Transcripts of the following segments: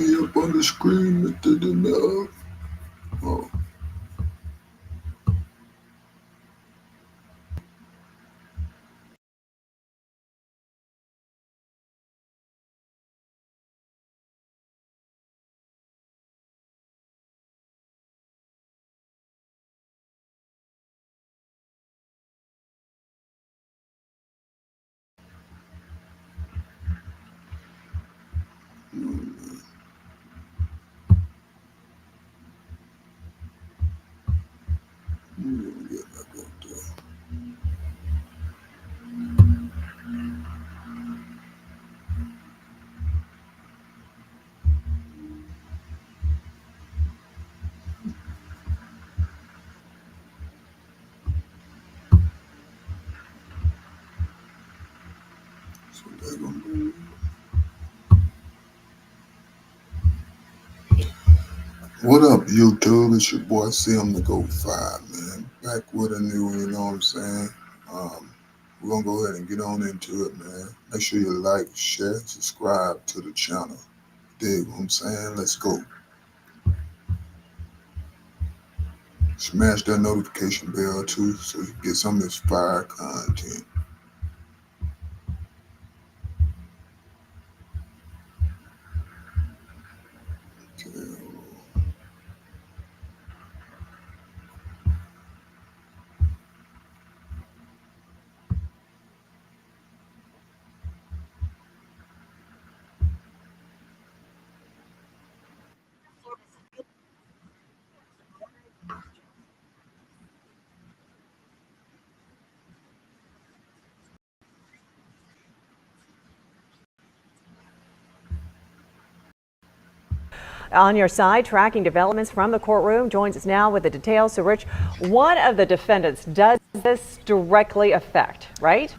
me up on the screen, Mr. Enough. Oh. What up, YouTube? It's your boy Sim to Go 5, man. Back with a new, you know what I'm saying? We're gonna go ahead and get on into it, man. Make sure you like, share, subscribe to the channel. Dig what I'm saying? Let's go. Smash that notification bell too so you can get some of this fire content. On your side, tracking developments from the courtroom, joins us now with the details. So, Rich, one of the defendants, does this directly affect, right?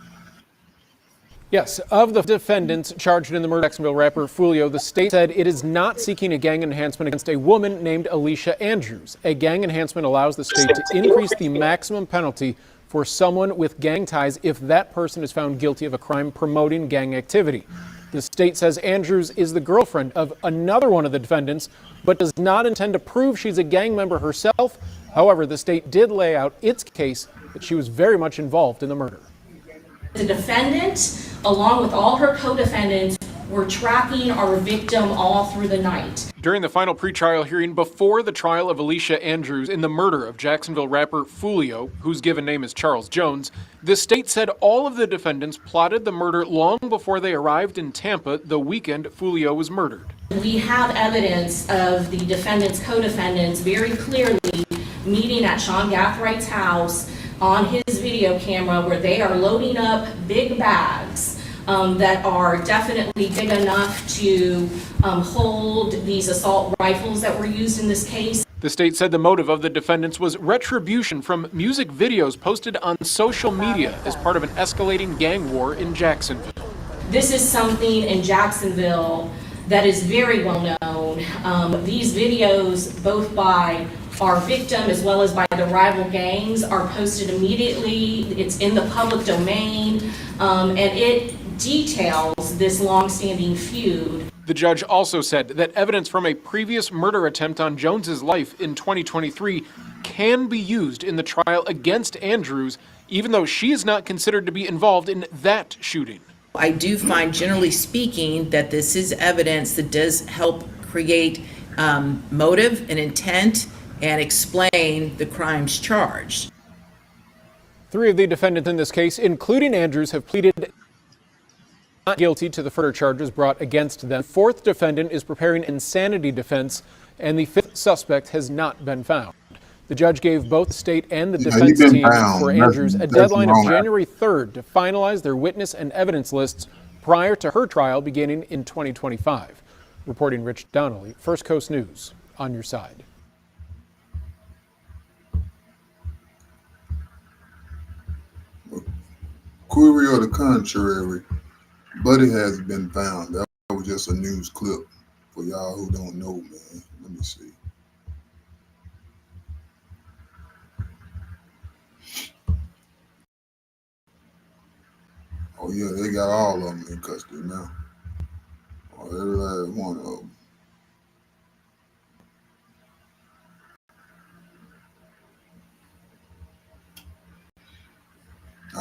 Yes, of the defendants charged in the murder of Jacksonville rapper Foolio, the state said it is not seeking a gang enhancement against a woman named Alicia Andrews. A gang enhancement allows the state to increase the maximum penalty for someone with gang ties if that person is found guilty of a crime promoting gang activity. The state says Andrews is the girlfriend of another one of the defendants, but does not intend to prove she's a gang member herself. However, the state did lay out its case that she was very much involved in the murder. The defendant, along with all her co-defendants, were tracking our victim all through the night. During the final pretrial hearing before the trial of Alicia Andrews in the murder of Jacksonville rapper Foolio, whose given name is Charles Jones, the state said all of the defendants plotted the murder long before they arrived in Tampa the weekend Foolio was murdered. We have evidence of the defendant's co-defendants very clearly meeting at Sean Gathwright's house on his video camera, where they are loading up big bags that are definitely big enough to hold these assault rifles that were used in this case. The state said the motive of the defendants was retribution from music videos posted on social media as part of an escalating gang war in Jacksonville. This is something in Jacksonville that is very well known. These videos, both by our victim as well as by the rival gangs, are posted immediately. It's in the public domain, and it details this long-standing feud. The judge also said that evidence from a previous murder attempt on Jones's life in 2023 can be used in the trial against Andrews, even though she is not considered to be involved in that shooting. I do find, generally speaking, that this is evidence that does help create motive and intent and explain the crimes charged. 3 of the defendants in this case, including Andrews, have pleaded not guilty to the further charges brought against them. The 4th defendant is preparing insanity defense, and the 5th suspect has not been found. The judge gave both the state and the defense team for Andrews a deadline of January 3rd to finalize their witness and evidence lists prior to her trial beginning in 2025. Reporting Rich Donnelly, First Coast News, on your side. Query or the contrary, Buddy has been found. That was just a news clip for y'all who don't know, man. Let me see. Oh yeah, they got all of them in custody now. Oh, every last one of them.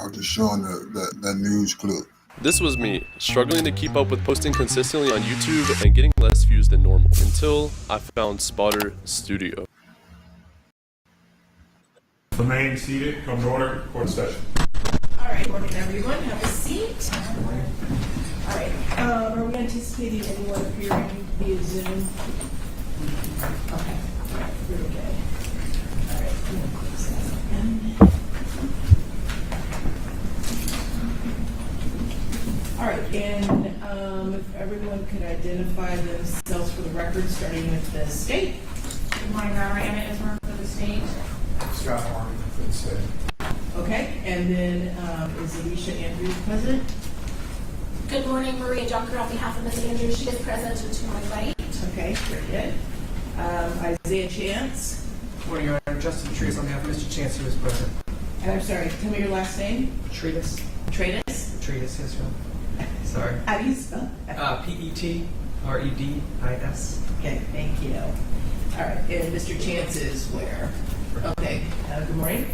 I was just showing that news clip. This was me, struggling to keep up with posting consistently on YouTube and getting less views than normal, until I found Spotter Studio. Remain seated, come to order, court session. All right, morning everyone, have a seat. All right, are we anticipating anyone appearing via Zoom? Okay, all right, we're okay. All right, I'm gonna close that again. All right, and if everyone could identify themselves for the record, starting with the state. Good morning, Your Honor. Anna Ismer for the state. Scott Harmon for the state. Okay, and then is Alicia Andrews present? Good morning, Maria Junker on behalf of Ms. Andrews. She is present to my right. Okay, very good. Isaiah Chance. Morning, Your Honor. Justin Trees on behalf of Mr. Chance, who is present. And I'm sorry, tell me your last name. Treatise. Tradus? Treatise, yes, Your Honor. Sorry. How do you spell that? Petredis. Okay, thank you. All right, and Mr. Chance is where? Okay, good morning.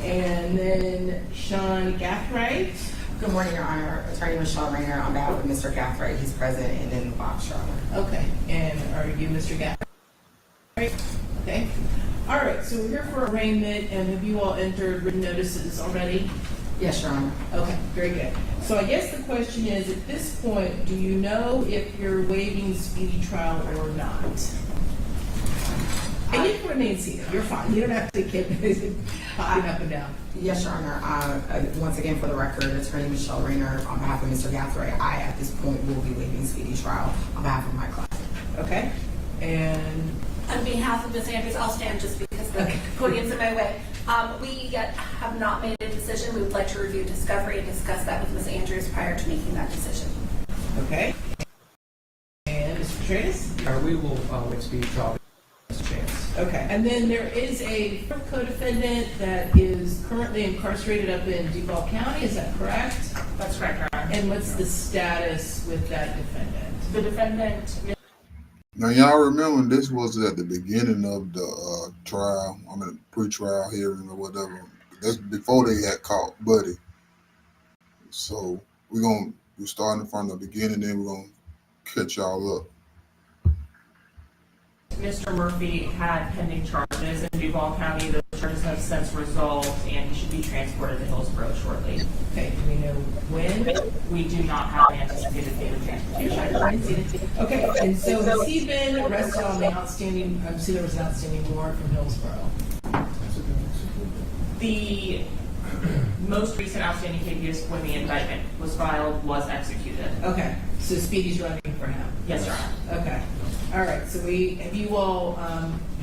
And then Sean Gathright. Good morning, Your Honor. Attorney Michelle Rayner on behalf of Mr. Gathright. He's present, and then Bob Charlotte. Okay, and are you Mr. Gathright? Okay. All right, so we're here for arraignment, and have you all entered written notices already? Yes, Your Honor. Okay, very good. So I guess the question is, at this point, do you know if you're waiving speedy trial or not? And you can remain seated. You're fine. You don't have to keep popping up and down. Yes, Your Honor. Once again, for the record, Attorney Michelle Rayner on behalf of Mr. Gathright. I, at this point, will be waiving speedy trial on behalf of my client. Okay. And On behalf of Ms. Andrews, I'll stand just because the podium's in my way. We yet have not made a decision. We would like to review discovery and discuss that with Ms. Andrews prior to making that decision. okay. And Mr. Travis? We will wait speedy trial, Mr. Chance. Okay. And then there is a co-defendant that is currently incarcerated up in Duval County. Is that correct? That's correct, Your Honor. And what's the status with that defendant? The defendant, Now, y'all remember this was at the beginning of the trial, pre-trial hearing or whatever. That's before they had caught Buddy. So we're starting from the beginning, then we're gonna catch y'all up. Mr. Murphy had pending charges in Duval County. Those charges have since resolved, and he should be transported to Hillsborough shortly. Okay, do we know when? We do not have an anticipated date of transportation. Okay, and so has he been arrested on the outstanding, I'm assuming there was an outstanding warrant from Hillsborough? The most recent outstanding habeas when the indictment was filed was executed. Okay, so Speedy's running for him? Yes, Your Honor. Okay, all right, so have you all,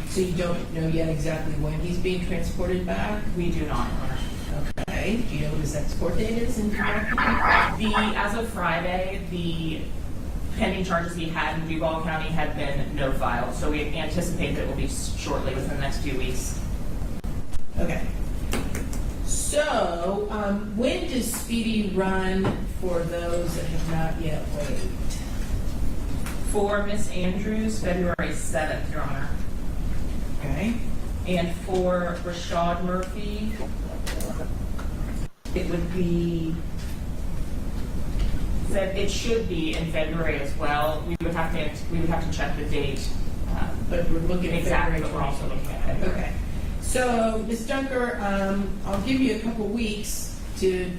so you don't know yet exactly when he's being transported back? We do not, Your Honor. Okay, do you know what his export date is in Duval? As of Friday, the pending charges he had in Duval County had been no filed, so we anticipate that it will be shortly within the next few weeks. Okay. So, when does Speedy run for those that have not yet waived? For Ms. Andrews, February 7th, Your Honor. Okay. And for Rashad Murphy, it would be, it should be in February as well. We would have to check the date. But we're looking at exactly, February but we're also looking at February. Okay. So, Ms. Dunker, I'll give you a couple weeks to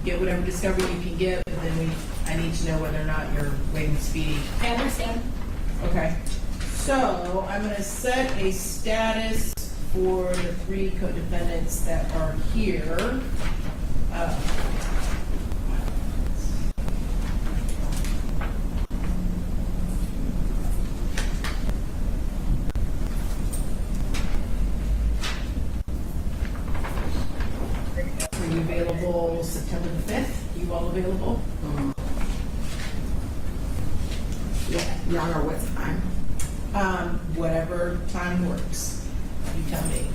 get whatever discovery you can get, but then I need to know whether or not you're waiving Speedy. I understand. Okay. So, I'm going to set a status for the 3 co-defendants that are here. Are you available September the 5th? You all available? Yeah, Your Honor, what time? Whatever time works. You tell me.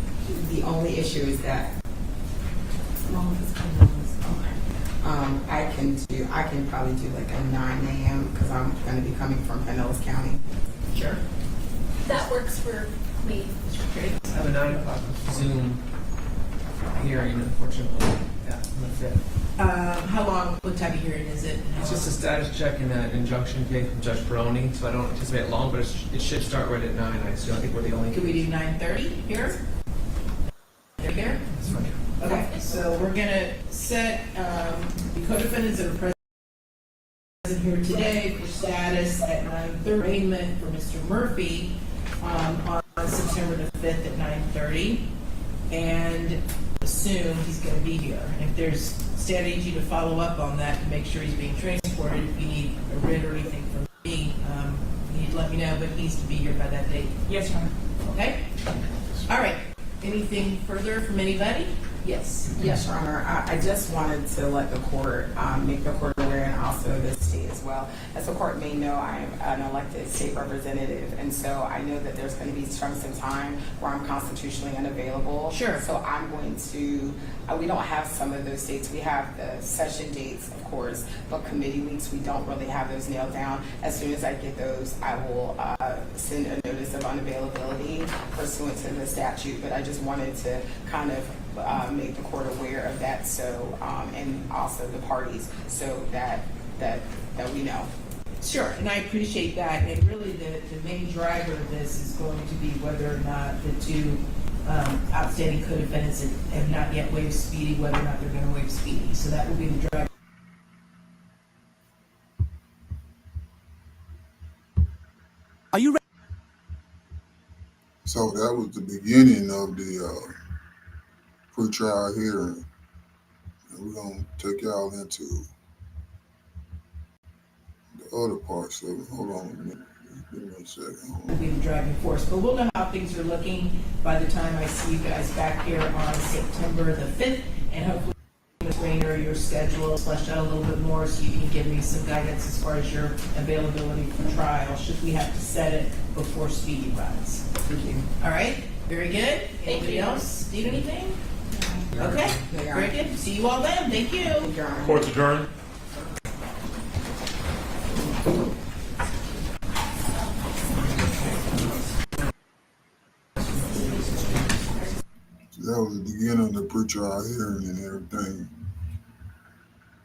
The only issue is that I can probably do like a 9 a.m. because I'm going to be coming from Pinellas County. Sure. That works for me. Mr. Triggs? I have a 9 o'clock Zoom hearing, unfortunately. Yeah, on the 5th. How long, what type of hearing is it? It's just a status check and an injunction case from Judge Peroni, so I don't anticipate it long, but it should start right at 9, I assume. I think we're the only. Could we do 9:30 here? There? That's fine. Okay, so we're gonna set, the co-defendants that are present here today for status at 9:30, arraignment for Mr. Murphy, on September the 5th at 9:30. And assume he's gonna be here. If there's, Stan, I need you to follow up on that to make sure he's being transported. If you need a writ or anything from me, you need to let me know, but he needs to be here by that date. Yes, Your Honor. Okay? All right. Anything further from anybody? Yes. Yes, Your Honor. I just wanted to let the court, make the court aware, and also the state as well. As the court may know, I'm an elected state representative, and so I know that there's going to be chunks of time where I'm constitutionally unavailable. Sure. So I'm going to, we don't have some of those dates. We have the session dates, of course, but committee weeks, we don't really have those nailed down. As soon as I get those, I will send a notice of unavailability pursuant to the statute, but I just wanted to kind of make the court aware of that, so and also the parties, so that we know. Sure, and I appreciate that. And really, the main driver of this is going to be whether or not the two outstanding co-defendants that have not yet waived speedy, whether or not they're going to waive speedy. So that will be the driver. Are you ready? So that was the beginning of the pre-trial hearing. And we're going to take y'all into the other parts of it. Hold on a minute. Give me a second. Will be the driving force. But we'll know how things are looking by the time I see you guys back here on September the 5th. And hopefully, Ms. Rayner, your schedule is fleshed out a little bit more so you can give me some guidance as far as your availability for trial, should we have to set it before speedy runs. Thank you. All right? Very good. Anybody else need anything? Okay, very good. See you all then. Thank you. Court's adjourned. So that was the beginning of the pre-trial hearing and everything.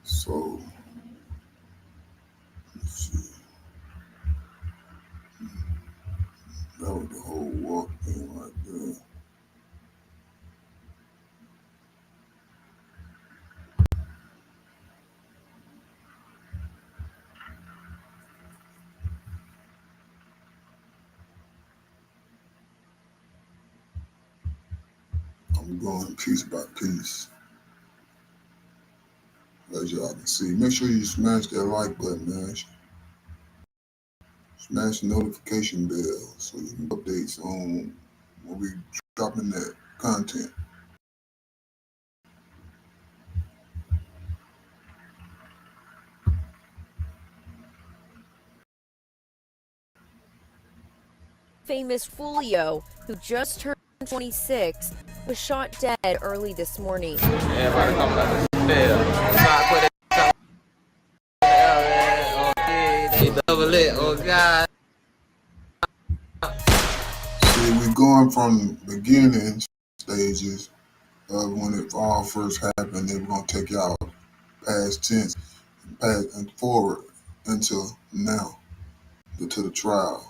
So, let's see. That was the whole walk thing right there. I'm going piece by piece. As y'all can see. Make sure you smash that like button, man. Smash the notification bell so you can get updates on when we dropping that content. Famous Foolio, who just turned 26, was shot dead early this morning. Everybody come back to double it, oh God. See, we're going from the beginning stages of when it all first happened, then we're going to take y'all past tense and forward until now, to the trial.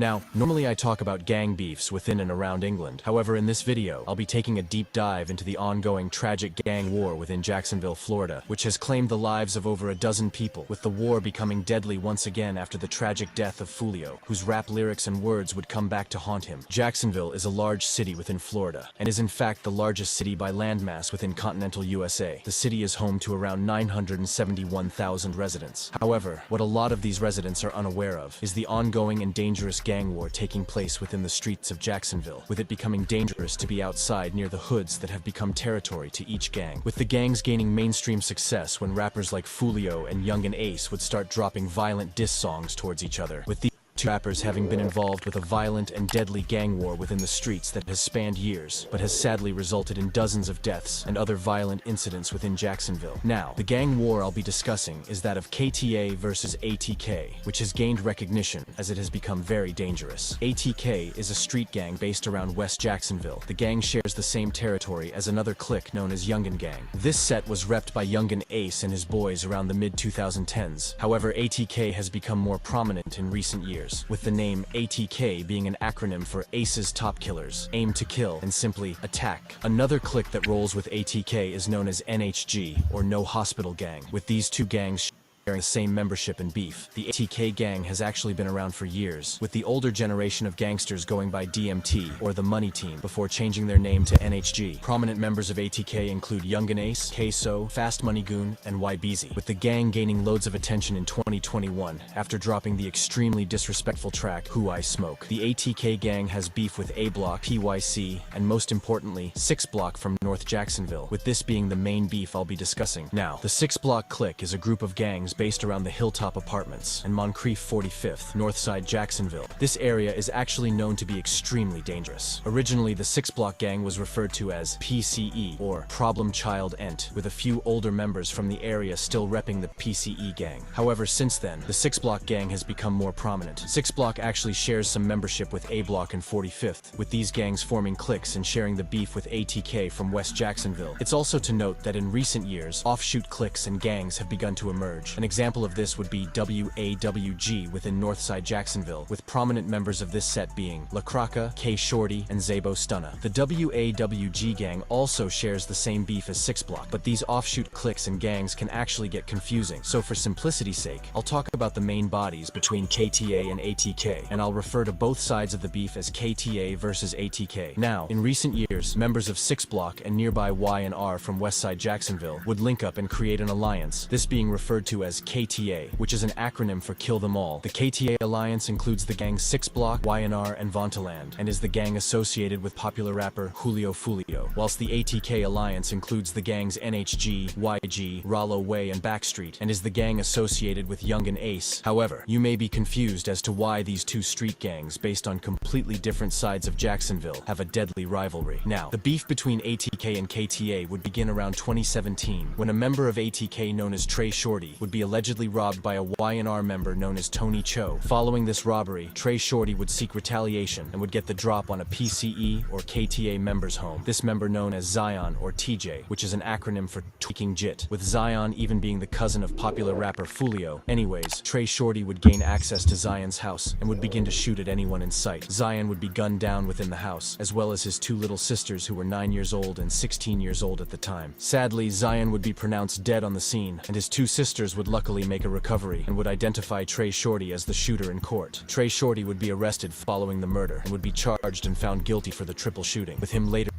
Now, normally I talk about gang beefs within and around England. However, in this video, I'll be taking a deep dive into the ongoing tragic gang war within Jacksonville, Florida, which has claimed the lives of over a dozen people, with the war becoming deadly once again after the tragic death of Foolio, whose rap lyrics and words would come back to haunt him. Jacksonville is a large city within Florida, and is in fact the largest city by landmass within continental USA. The city is home to around 971,000 residents. However, what a lot of these residents are unaware of is the ongoing and dangerous gang war taking place within the streets of Jacksonville, with it becoming dangerous to be outside near the hoods that have become territory to each gang. With the gangs gaining mainstream success when rappers like Foolio and Young and Ace would start dropping violent diss songs towards each other, with these two rappers having been involved with a violent and deadly gang war within the streets that has spanned years, but has sadly resulted in dozens of deaths and other violent incidents within Jacksonville. Now, the gang war I'll be discussing is that of KTA versus ATK, which has gained recognition as it has become very dangerous. ATK is a street gang based around West Jacksonville. The gang shares the same territory as another clique known as Youngin Gang. This set was repped by Youngin Ace and his boys around the mid-2010s. However, ATK has become more prominent in recent years, with the name ATK being an acronym for Ace's Top Killers, Aim to Kill, and simply Attack. Another clique that rolls with ATK is known as NHG, or No Hospital Gang, with these two gangs sharing the same membership and beef. The ATK gang has actually been around for years, with the older generation of gangsters going by DMT, or the Money Team, before changing their name to NHG. Prominent members of ATK include Youngin Ace, Queso, Fast Money Goon, and YBZ, with the gang gaining loads of attention in 2021 after dropping the extremely disrespectful track Who I Smoke. The ATK gang has beef with A Block, PYC, and most importantly, 6 Block from North Jacksonville, with this being the main beef I'll be discussing. Now, the 6 Block clique is a group of gangs based around the Hilltop Apartments and Moncrief 45th, Northside Jacksonville. This area is actually known to be extremely dangerous. Originally, the 6 Block gang was referred to as PCE, or Problem Child Ent, with a few older members from the area still repping the PCE gang. However, since then, the 6 Block gang has become more prominent. 6 Block actually shares some membership with A Block and 45th, with these gangs forming cliques and sharing the beef with ATK from West Jacksonville. It's also to note that in recent years, offshoot cliques and gangs have begun to emerge. An example of this would be WAWG within Northside Jacksonville, with prominent members of this set being La Croca, K Shorty, and Zabo Stunna. The WAWG gang also shares the same beef as 6 Block, but these offshoot cliques and gangs can actually get confusing. So for simplicity's sake, I'll talk about the main bodies between KTA and ATK, and I'll refer to both sides of the beef as KTA versus ATK. Now, in recent years, members of 6 Block and nearby Y&R from Westside Jacksonville would link up and create an alliance, this being referred to as KTA, which is an acronym for Kill Them All. The KTA alliance includes the gangs 6 Block, Y&R, and Vontaland, and is the gang associated with popular rapper Julio Foolio, whilst the ATK alliance includes the gangs NHG, YG, Rollo Way, and Backstreet, and is the gang associated with Youngin Ace. However, you may be confused as to why these two street gangs, based on completely different sides of Jacksonville, have a deadly rivalry. Now, the beef between ATK and KTA would begin around 2017, when a member of ATK known as Trey Shorty would be allegedly robbed by a Y&R member known as Tony Cho. Following this robbery, Trey Shorty would seek retaliation and would get the drop on a PCE or KTA member's home. This member known as Zion or TJ, which is an acronym for Tweaking Jit, with Zion even being the cousin of popular rapper Foolio. Anyways, Trey Shorty would gain access to Zion's house and would begin to shoot at anyone in sight. Zion would be gunned down within the house, as well as his two little sisters who were 9 years old and 16 years old at the time. Sadly, Zion would be pronounced dead on the scene, and his two sisters would luckily make a recovery and would identify Trey Shorty as the shooter in court. Trey Shorty would be arrested following the murder and would be charged and found guilty for the triple shooting, with him later.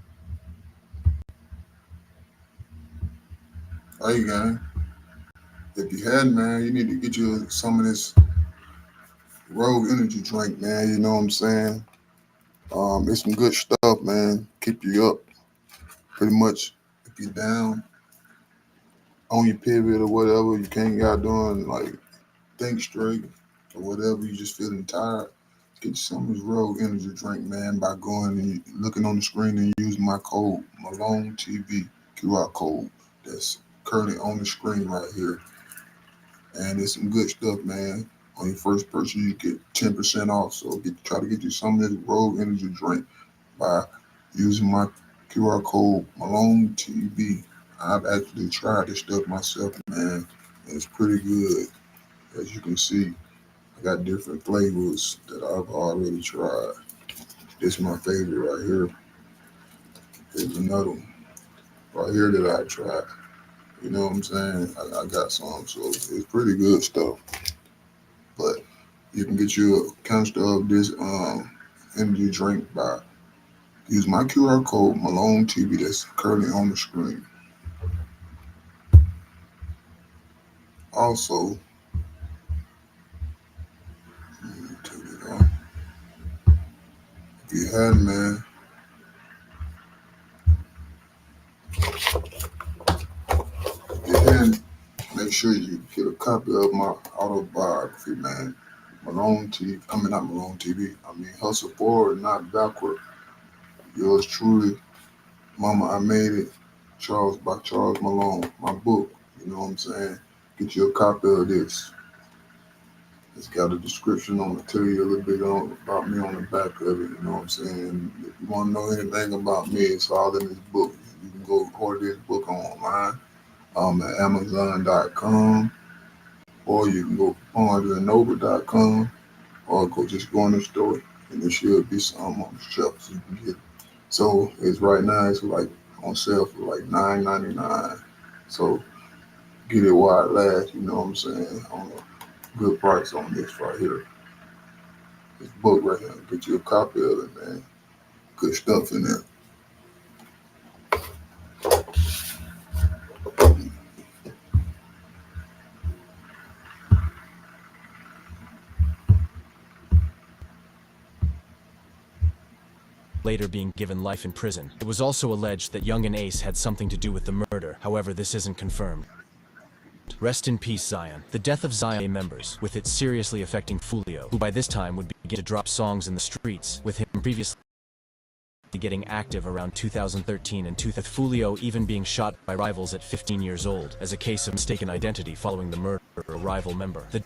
Hey, gang. If you hadn't, man, you need to get you some of this Rogue energy drink, man. You know what I'm saying? It's some good stuff, man. Keep you up. Pretty much, if you're down on your period or whatever, you can't get out doing, like, think straight or whatever, you just feeling tired, get you some of this Rogue energy drink, man, by going and looking on the screen and using my code, Malone TV QR code. That's currently on the screen right here. And it's some good stuff, man. On your first purchase, you get 10% off. So try to get you some of this Rogue energy drink by using my QR code, Malone TV. I've actually tried this stuff myself, man. And it's pretty good. As you can see, I got different flavors that I've already tried. This is my favorite right here. Here's another one right here that I tried. You know what I'm saying? I got some, so it's pretty good stuff. But you can get you a canister of this energy drink by using my QR code, Malone TV, that's currently on the screen. Also, take it off. If you hadn't, man, make sure you get a copy of my autobiography, man. Malone TV. I mean, not Malone TV. I mean, hustle forward, not backward. Yours truly, Mama, I Made It. By Charles Malone. My book. You know what I'm saying? Get you a copy of this. It's got a description on it, tell you a little bit about me on the back of it. You know what I'm saying? If you want to know anything about me, it's all in this book. You can go order this book online at Amazon.com, or you can go BarnesandNoble.com, or just go in the store, and there should be some on the shelf so you can get it. So it's right now, it's like on sale for like $9.99. So get it while it lasts, you know what I'm saying? On a good price on this right here. This book right here. Get you a copy of it, man. Good stuff in there. Later being given life in prison. It was also alleged that Young and Ace had something to do with the murder, however this isn't confirmed. Rest in peace, Zion. The death of Zion members, with it seriously affecting Foolio, who by this time would begin to drop songs in the streets, with him previously getting active around 2013 and Foolio even being shot by rivals at 15 years old, as a case of mistaken identity following the murder of a rival member. The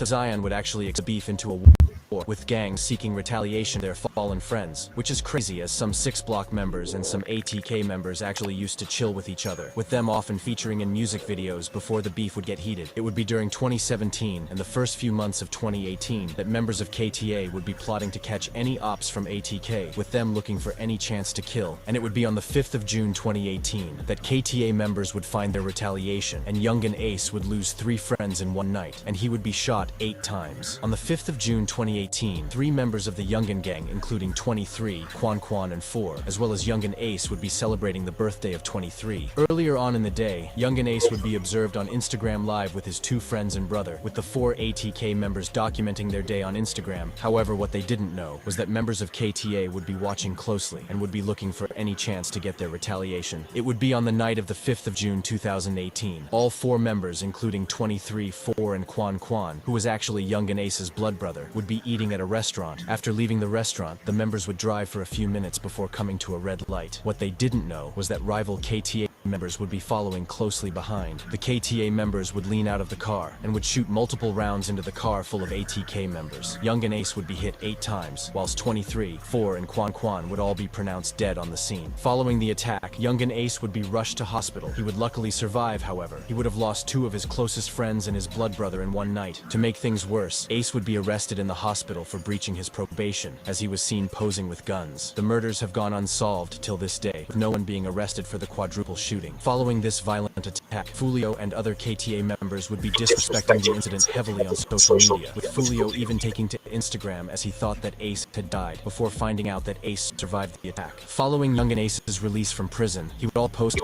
Zion would actually beef into a war with gangs seeking retaliation of their fallen friends, which is crazy as some 6 Block members and some ATK members actually used to chill with each other, with them often featuring in music videos before the beef would get heated. It would be during 2017 and the first few months of 2018 that members of KTA would be plotting to catch any ops from ATK, with them looking for any chance to kill, and it would be on the 5th of June 2018 that KTA members would find their retaliation, and Young and Ace would lose 3 friends in one night, and he would be shot 8 times. On the 5th of June 2018, 3 members of the Youngin gang, including 23, Quan and 4, as well as Young and Ace, would be celebrating the birthday of 23. Earlier on in the day, Young and Ace would be observed on Instagram Live with his 2 friends and brother, with the 4 ATK members documenting their day on Instagram. However, what they didn't know was that members of KTA would be watching closely and would be looking for any chance to get their retaliation. It would be on the night of the 5th of June 2018. All 4 members, including 23, 4, and Quan, who was actually Young and Ace's blood brother, would be eating at a restaurant. After leaving the restaurant, the members would drive for a few minutes before coming to a red light. What they didn't know was that rival KTA members would be following closely behind. The KTA members would lean out of the car and would shoot multiple rounds into the car full of ATK members. Young and Ace would be hit 8 times, whilst 23, 4, and Quan would all be pronounced dead on the scene. Following the attack, Young and Ace would be rushed to hospital. He would luckily survive, however. He would have lost 2 of his closest friends and his blood brother in one night. To make things worse, Ace would be arrested in the hospital for breaching his probation, as he was seen posing with guns. The murders have gone unsolved till this day, with no one being arrested for the quadruple shooting. Following this violent attack, Foolio and other KTA members would be disrespecting the incident heavily on social media, with Foolio even taking to Instagram as he thought that Ace had died, before finding out that Ace survived the attack. Following Young and Ace's release from prison, he would all post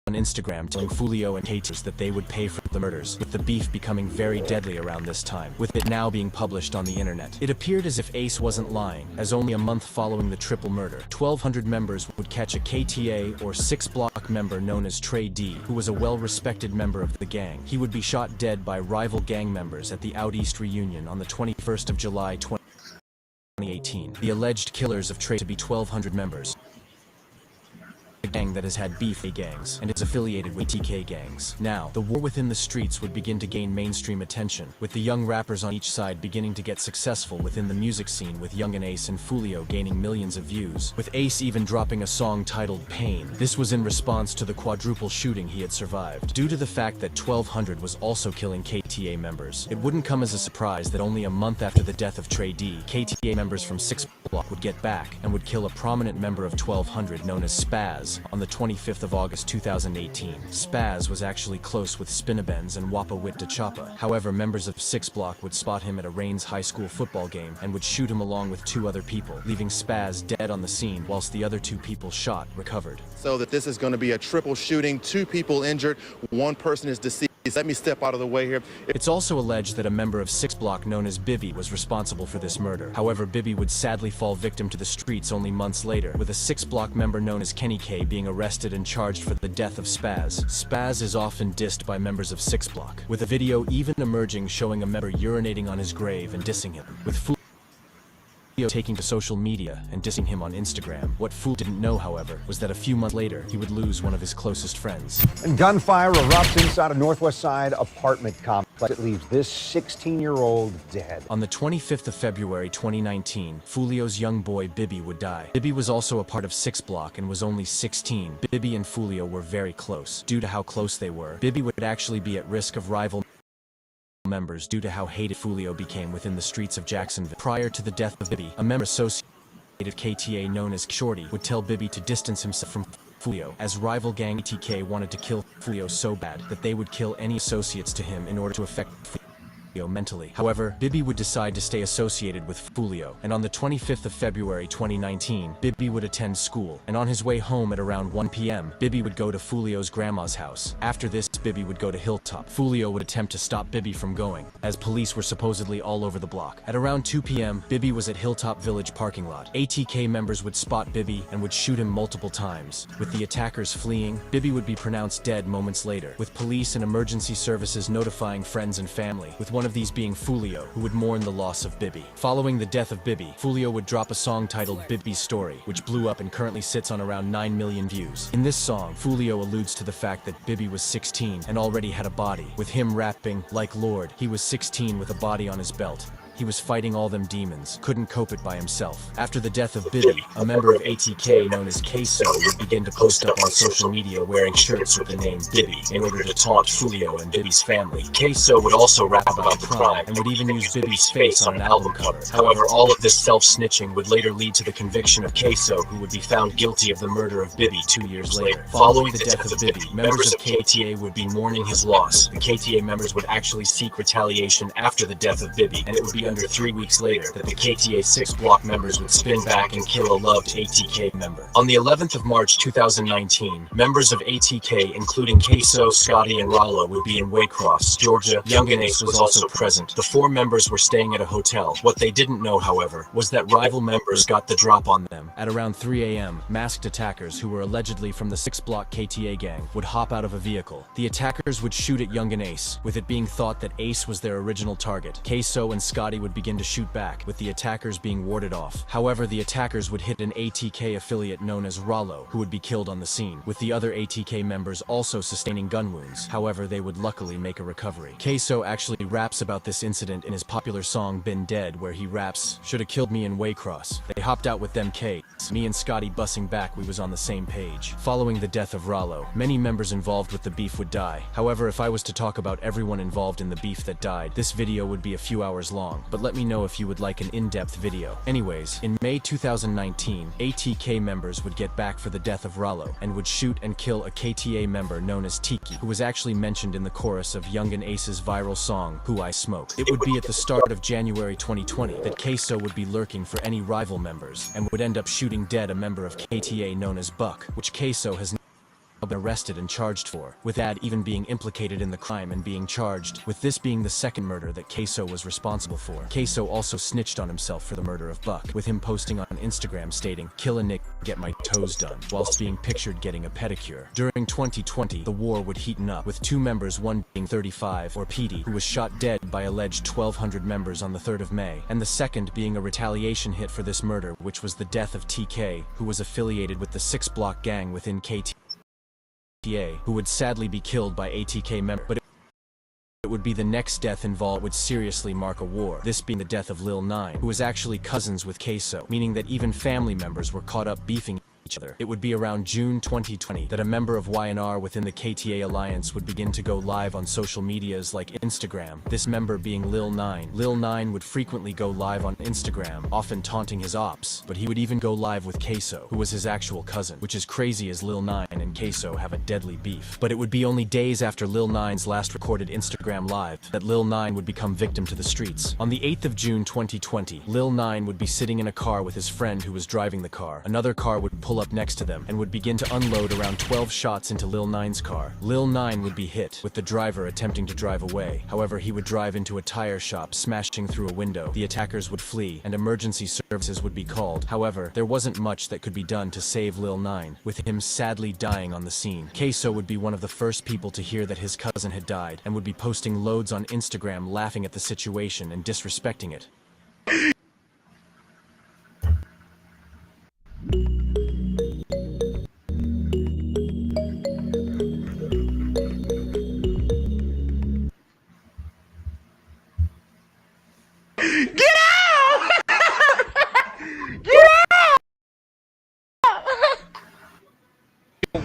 on Instagram telling Foolio and haters that they would pay for the murders, with the beef becoming very deadly around this time, with it now being published on the internet. It appeared as if Ace wasn't lying, as only a month following the triple murder, 1,200 members would catch a KTA or 6 Block member known as Trey D, who was a well-respected member of the gang. He would be shot dead by rival gang members at the Out East reunion on the 21st of July 2018. The alleged killers of Trey to be 1,200 members. A gang that has had beef gangs and is affiliated with TK gangs. Now, the war within the streets would begin to gain mainstream attention, with the young rappers on each side beginning to get successful within the music scene, with Young and Ace and Foolio gaining millions of views, with Ace even dropping a song titled Pain. This was in response to the quadruple shooting he had survived. Due to the fact that 1,200 was also killing KTA members, it wouldn't come as a surprise that only a month after the death of Trey D, KTA members from 6 Block would get back and would kill a prominent member of 1,200 known as Spaz on the 25th of August 2018. Spaz was actually close with Spinabenz and Wapa Wit de Chapa. However, members of 6 Block would spot him at a Rains High School football game and would shoot him along with 2 other people, leaving Spaz dead on the scene whilst the other 2 people shot recovered. So that this is going to be a triple shooting, 2 people injured, 1 person is deceased. let me step out of the way here. It's also alleged that a member of 6 Block known as Bibby was responsible for this murder. However, Bibby would sadly fall victim to the streets only months later, with a 6 Block member known as Kenny K being arrested and charged for the death of Spaz. Spaz is often dissed by members of 6 Block, with a video even emerging showing a member urinating on his grave and dissing him, with Foolio taking to social media and dissing him on Instagram. What Fool didn't know, however, was that a few months later, he would lose one of his closest friends. And gunfire erupts inside a Northwest Side apartment complex. It leaves this 16-year-old dead. On the 25th of February 2019, Foolio's young boy Bibby would die. Bibby was also a part of 6 Block and was only 16. Bibby and Foolio were very close. Due to how close they were, Bibby would actually be at risk of rival members due to how hated Foolio became within the streets of Jacksonville. Prior to the death of Bibby, a member associated with KTA known as Shorty would tell Bibby to distance himself from Foolio, as rival gang ATK wanted to kill Foolio so bad that they would kill any associates to him in order to affect Foolio mentally. However, Bibby would decide to stay associated with Foolio, and on the 25th of February 2019, Bibby would attend school, and on his way home at around 1 p.m., Bibby would go to Foolio's grandma's house. After this, Bibby would go to Hilltop. Foolio would attempt to stop Bibby from going, as police were supposedly all over the block. At around 2 p.m., Bibby was at Hilltop Village parking lot. ATK members would spot Bibby and would shoot him multiple times. With the attackers fleeing, Bibby would be pronounced dead moments later, with police and emergency services notifying friends and family, with one of these being Foolio, who would mourn the loss of Bibby. Following the death of Bibby, Foolio would drop a song titled Bibby's Story, which blew up and currently sits on around 9 million views. In this song, Foolio alludes to the fact that Bibby was 16 and already had a body, with him rapping, like Lord, he was 16 with a body on his belt. He was fighting all them demons, couldn't cope it by himself. After the death of Bibby, a member of ATK known as Queso would begin to post up on social media wearing shirts with the name Bibby in order to taunt Foolio and Bibby's family. Queso would also rap about crime and would even use Bibby's face on an album cover. However, all of this self-snitching would later lead to the conviction of Queso, who would be found guilty of the murder of Bibby 2 years later. Following the death of Bibby, members of KTA would be mourning his loss. The KTA members would actually seek retaliation after the death of Bibby, and it would be under 3 weeks later that the KTA 6 Block members would spin back and kill a loved ATK member. On the 11th of March 2019, members of ATK, including Queso, Scotty, and Rollo, would be in Waycross, Georgia. Young and Ace was also present. The 4 members were staying at a hotel. What they didn't know, however, was that rival members got the drop on them. At around 3 a.m., masked attackers, who were allegedly from the 6 Block KTA gang, would hop out of a vehicle. The attackers would shoot at Young and Ace, with it being thought that Ace was their original target. Queso and Scotty would begin to shoot back, with the attackers being warded off. However, the attackers would hit an ATK affiliate known as Rollo, who would be killed on the scene, with the other ATK members also sustaining gun wounds. However, they would luckily make a recovery. Queso actually raps about this incident in his popular song Been Dead, where he raps, "Shoulda killed me in Waycross. They hopped out with them K's. Me and Scotty bussing back, we was on the same page." Following the death of Rollo, many members involved with the beef would die. However, if I was to talk about everyone involved in the beef that died, this video would be a few hours long, but let me know if you would like an in-depth video. Anyways, in May 2019, ATK members would get back for the death of Rollo and would shoot and kill a KTA member known as Tiki, who was actually mentioned in the chorus of Young and Ace's viral song, Who I Smoke. It would be at the start of January 2020 that Queso would be lurking for any rival members and would end up shooting dead a member of KTA known as Buck, which Queso has been arrested and charged for, with that even being implicated in the crime and being charged, with this being the second murder that Queso was responsible for. Queso also snitched on himself for the murder of Buck, with him posting on Instagram stating, "Kill a Nick, get my toes done," whilst being pictured getting a pedicure. During 2020, the war would heaten up, with 2 members, one being 35, or Petey, who was shot dead by alleged 1,200 members on the 3rd of May, and the second being a retaliation hit for this murder, which was the death of TK, who was affiliated with the 6 Block gang within KTA, who would sadly be killed by ATK members, but it would be the next death involved would seriously mark a war, this being the death of Lil 9, who was actually cousins with Queso, meaning that even family members were caught up beefing each other. It would be around June 2020 that a member of YNR within the KTA alliance would begin to go live on social medias like Instagram, this member being Lil 9. Lil 9 would frequently go live on Instagram, often taunting his ops, but he would even go live with Queso, who was his actual cousin, which is crazy as Lil 9 and Queso have a deadly beef. But it would be only days after Lil 9's last recorded Instagram live that Lil 9 would become victim to the streets. On the 8th of June 2020, Lil 9 would be sitting in a car with his friend who was driving the car. Another car would pull pull up next to them and would begin to unload around 12 shots into Lil Nine's car. Lil Nine would be hit, with the driver attempting to drive away. However, he would drive into a tire shop, smashing through a window. The attackers would flee, and emergency services would be called. However, there wasn't much that could be done to save Lil Nine, with him sadly dying on the scene. Queso would be one of the first people to hear that his cousin had died, and would be posting loads on Instagram laughing at the situation and disrespecting it.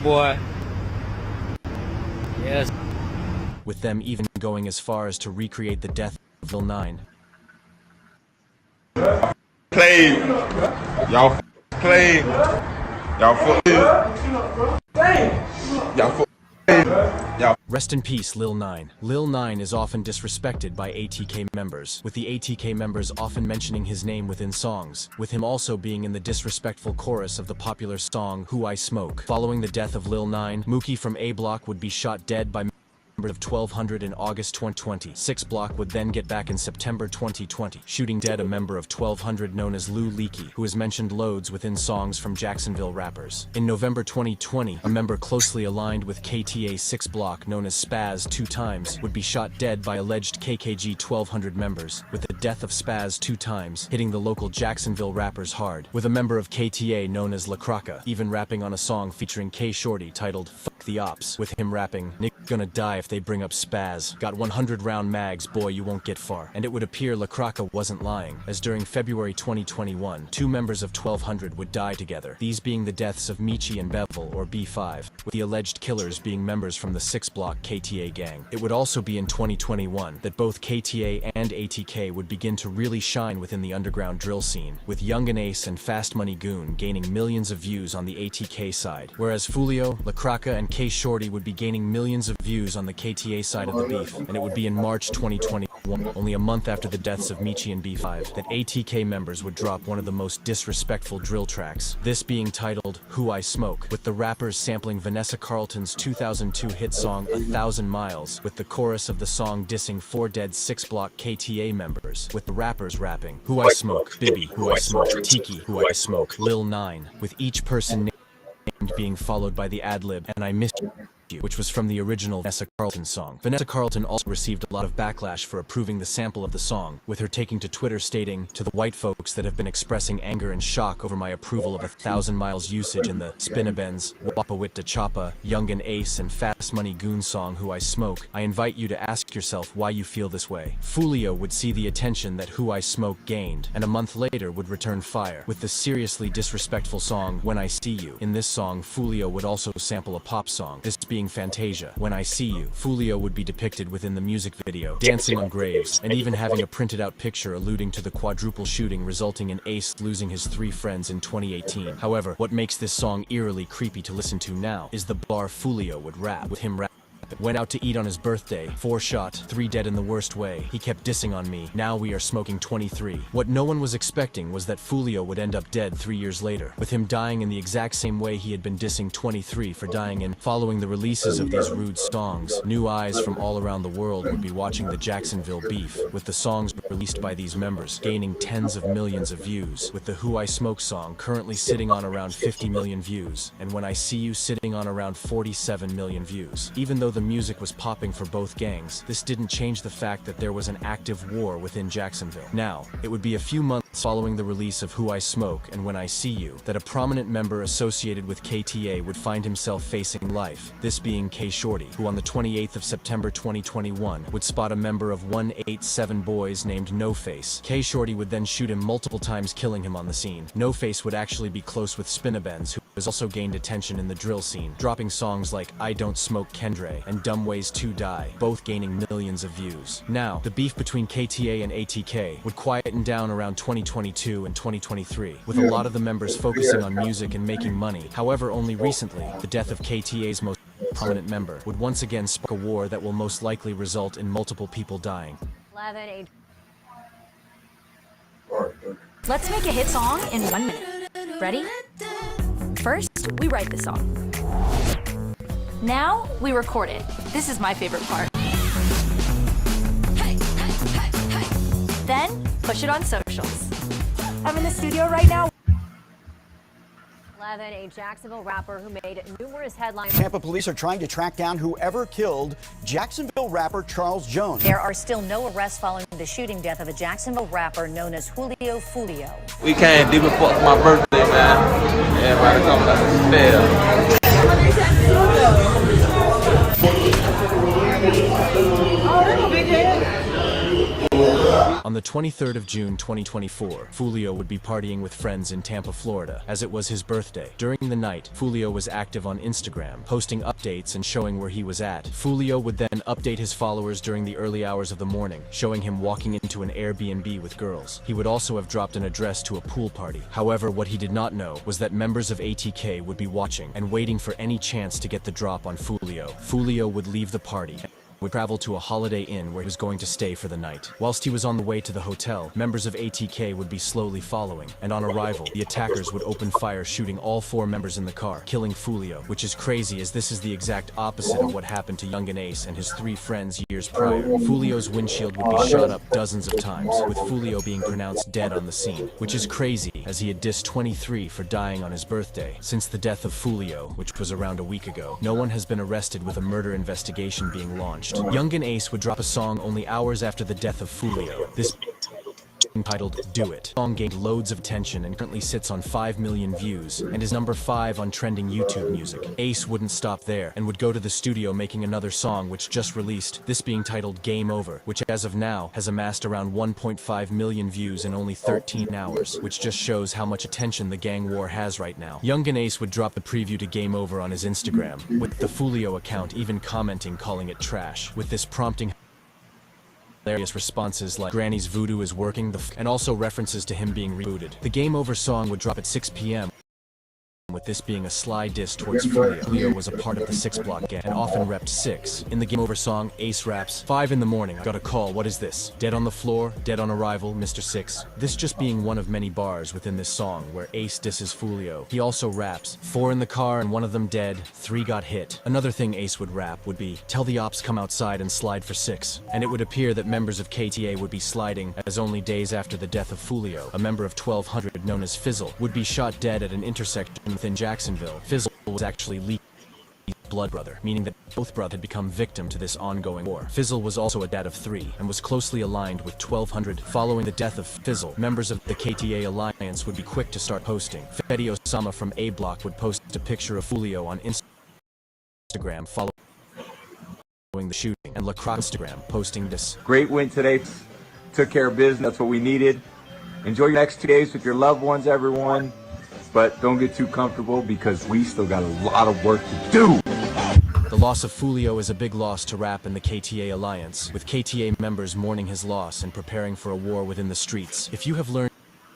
Boy. Yes. With them even going as far as to recreate the death of Lil Nine. Played. Y'all played. Y'all Rest in peace, Lil Nine. Lil Nine is often disrespected by ATK members, with the ATK members often mentioning his name within songs, with him also being in the disrespectful chorus of the popular song Who I Smoke. Following the death of Lil Nine, Mookie from A Block would be shot dead by of 1200 in August 2020. 6 Block would then get back in September 2020, shooting dead a member of 1200 known as Lou Leakey, who is mentioned loads within songs from Jacksonville rappers. In November 2020, a member closely aligned with KTA 6 Block known as Spaz 2 times would be shot dead by alleged KKG 1200 members, with the death of Spaz 2 times hitting the local Jacksonville rappers hard, with a member of KTA known as La Croca even rapping on a song featuring K Shorty titled Fuck the Ops, with him rapping, "Nick gonna die if they bring up Spaz. Got 100 round mags, boy, you won't get far." And it would appear La Croca wasn't lying, as during February 2021, 2 members of 1200 would die together, these being the deaths of Michi and Bevel, or B5, with the alleged killers being members from the 6 Block KTA gang. It would also be in 2021 that both KTA and ATK would begin to really shine within the underground drill scene, with Young and Ace and Fast Money Goon gaining millions of views on the ATK side, whereas Foolio, La Croca, and K Shorty would be gaining millions of views on the KTA side of the beef, and it would be in March 2021, only a month after the deaths of Michi and B5, that ATK members would drop one of the most disrespectful drill tracks, this being titled Who I Smoke, with the rappers sampling Vanessa Carlton's 2002 hit song 1,000 Miles, with the chorus of the song dissing 4 dead 6 Block KTA members, with the rappers rapping Who I Smoke, Bibby, Who I Smoke, Tiki, Who I Smoke, Lil Nine, with each person named being followed by the ad-lib, and I Miss You, which was from the original Vanessa Carlton song. Vanessa Carlton also received a lot of backlash for approving the sample of the song, with her taking to Twitter stating, "To the white folks that have been expressing anger and shock over my approval of 1,000 Miles usage in the Spinabens, Wapawit da Choppa, Young and Ace and Fast Money Goon song Who I Smoke, I invite you to ask yourself why you feel this way." Foolio would see the attention that Who I Smoke gained, and a month later would return fire, with the seriously disrespectful song When I See You. In this song, Foolio would also sample a pop song, this being Fantasia. When I See You, Foolio would be depicted within the music video, dancing on graves, and even having a printed out picture alluding to the quadruple shooting resulting in Ace losing his 3 friends in 2018. However, what makes this song eerily creepy to listen to now is the bar Foolio would rap, with him rap. Went out to eat on his birthday, 4 shot, 3 dead in the worst way. He kept dissing on me, now we are smoking 23. What no one was expecting was that Foolio would end up dead 3 years later, with him dying in the exact same way he had been dissing 23 for dying in. Following the releases of these rude songs, new eyes from all around the world would be watching the Jacksonville beef, with the songs released by these members gaining tens of millions of views, with the Who I Smoke song currently sitting on around 50 million views, and When I See You sitting on around 47 million views. Even though the music was popping for both gangs, this didn't change the fact that there was an active war within Jacksonville. Now, it would be a few months following the release of Who I Smoke and When I See You that a prominent member associated with KTA would find himself facing life, this being K Shorty, who on the 28th of September 2021 would spot a member of 187 Boys named No Face. K Shorty would then shoot him multiple times, killing him on the scene. No Face would actually be close with Spinabens, who has also gained attention in the drill scene, dropping songs like I Don't Smoke Kendre and Dumb Ways to Die, both gaining millions of views. Now, the beef between KTA and ATK would quieten down around 2022 and 2023, with a lot of the members focusing on music and making money. However, only recently, the death of KTA's most prominent member would once again spark a war that will most likely result in multiple people dying. Let's make a hit song in 1 minute. Ready? First, we write the song. Now we record it. This is my favorite part. Then push it on socials. I'm in the studio right now. 11, a Jacksonville rapper who made numerous headlines. Tampa police are trying to track down whoever killed Jacksonville rapper Charles Jones. There are still no arrests following the shooting death of a Jacksonville rapper known as Julio Foolio. We came deep before my birthday, man. Everybody come back to On the 23rd of June 2024, Foolio would be partying with friends in Tampa, Florida, as it was his birthday. During the night, Foolio was active on Instagram, posting updates and showing where he was at. Foolio would then update his followers during the early hours of the morning, showing him walking into an Airbnb with girls. He would also have dropped an address to a pool party. However, what he did not know was that members of ATK would be watching and waiting for any chance to get the drop on Foolio. Foolio would leave the party, would travel to a Holiday Inn where he was going to stay for the night. Whilst he was on the way to the hotel, members of ATK would be slowly following, and on arrival, the attackers would open fire, shooting all 4 members in the car, killing Foolio, which is crazy as this is the exact opposite of what happened to Young and Ace and his 3 friends years prior. Foolio's windshield would be shot up dozens of times, with Foolio being pronounced dead on the scene, which is crazy as he had dissed 23 for dying on his birthday. Since the death of Foolio, which was around a week ago, no one has been arrested with a murder investigation being launched. Young and Ace would drop a song only hours after the death of Foolio. This entitled Do It. The song gained loads of attention and currently sits on 5 million views and is number 5 on trending YouTube music. Ace wouldn't stop there and would go to the studio making another song which just released, this being titled Game Over, which as of now has amassed around 1.5 million views in only 13 hours, which just shows how much attention the gang war has right now. Young and Ace would drop the preview to Game Over on his Instagram, with the Foolio account even commenting calling it trash, with this prompting hilarious responses like Granny's voodoo is working and also references to him being rebooted. The Game Over song would drop at 6 p.m. with this being a sly diss towards Foolio. Foolio was a part of the 6 Block gang and often repped 6. In the Game Over song, Ace raps, 5 in the morning, I got a call, what is this? Dead on the floor, dead on arrival, Mr. 6. This just being one of many bars within this song where Ace disses Foolio. He also raps, 4 in the car and 1 of them dead, 3 got hit. Another thing Ace would rap would be, tell the ops come outside and slide for 6. And it would appear that members of KTA would be sliding, as only days after the death of Foolio, a member of 1200 known as Fizzle, would be shot dead at an intersection within Jacksonville. Fizzle was actually Lee's blood brother, meaning that both brothers had become victim to this ongoing war. Fizzle was also a dad of 3 and was closely aligned with 1200. Following the death of Fizzle, members of the KTA alliance would be quick to start posting. Fetty Osama from A Block would post a picture of Foolio on Instagram following the shooting, and LaCroix Instagram posting this. Great win today. Took care of business. That's what we needed. Enjoy your next 2 days with your loved ones, everyone. But don't get too comfortable because we still got a lot of work to do. The loss of Foolio is a big loss to rap and the KTA alliance, with KTA members mourning his loss and preparing for a war within the streets. If you have learned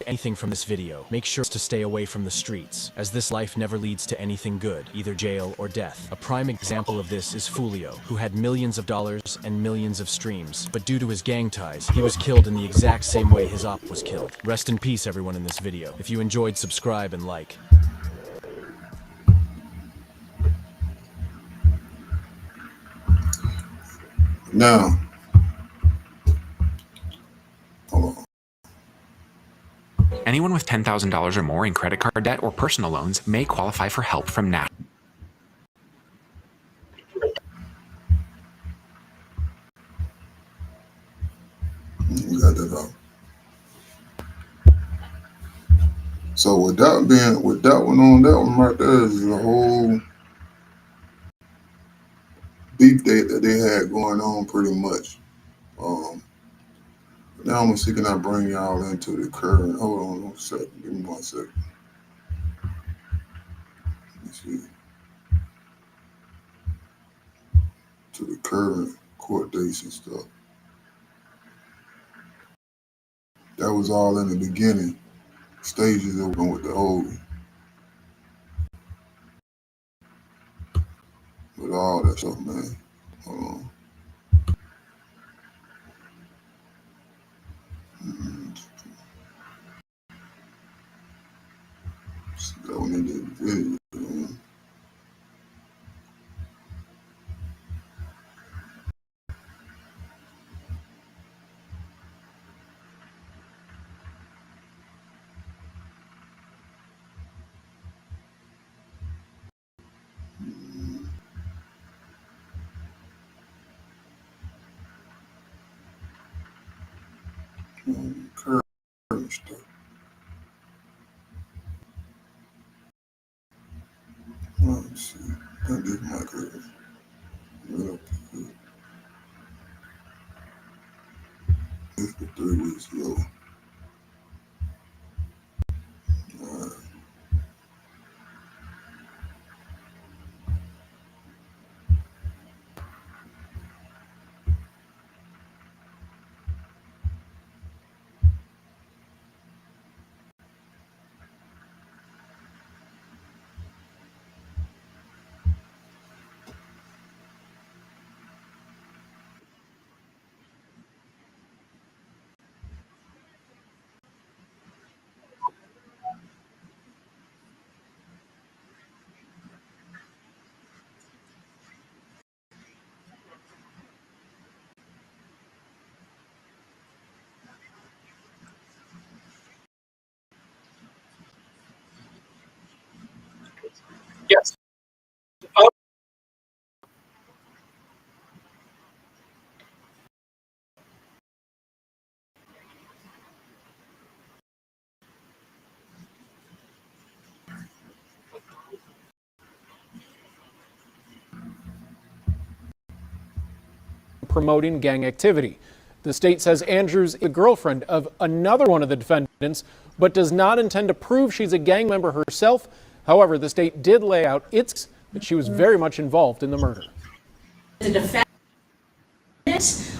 anything from this video, make sure to stay away from the streets, as this life never leads to anything good, either jail or death. A prime example of this is Foolio, who had millions of dollars and millions of streams, but due to his gang ties, he was killed in the exact same way his op was killed. Rest in peace, everyone in this video. If you enjoyed, subscribe and like. Now, hold on. Anyone with $10,000 or more in credit card debt or personal loans may qualify for help from NAT. We got that out. So with that one on that one right there is the whole beef that they had going on pretty much. Now I'm gonna see can I bring y'all into the current. Hold on 1 second. Give me 1 second. Let's see. To the current court dates and stuff. That was all in the beginning stages of going with the holding. With all that stuff, man. Hold on. That one in the video. Current stuff. Let's see. That is my curve. Real good. It's the 3 weeks low. Alright. Yes. Promoting gang activity. The state says Andrews is the girlfriend of another one of the defendants, but does not intend to prove she's a gang member herself. However, the state did lay out its that she was very much involved in the murder. The defendant,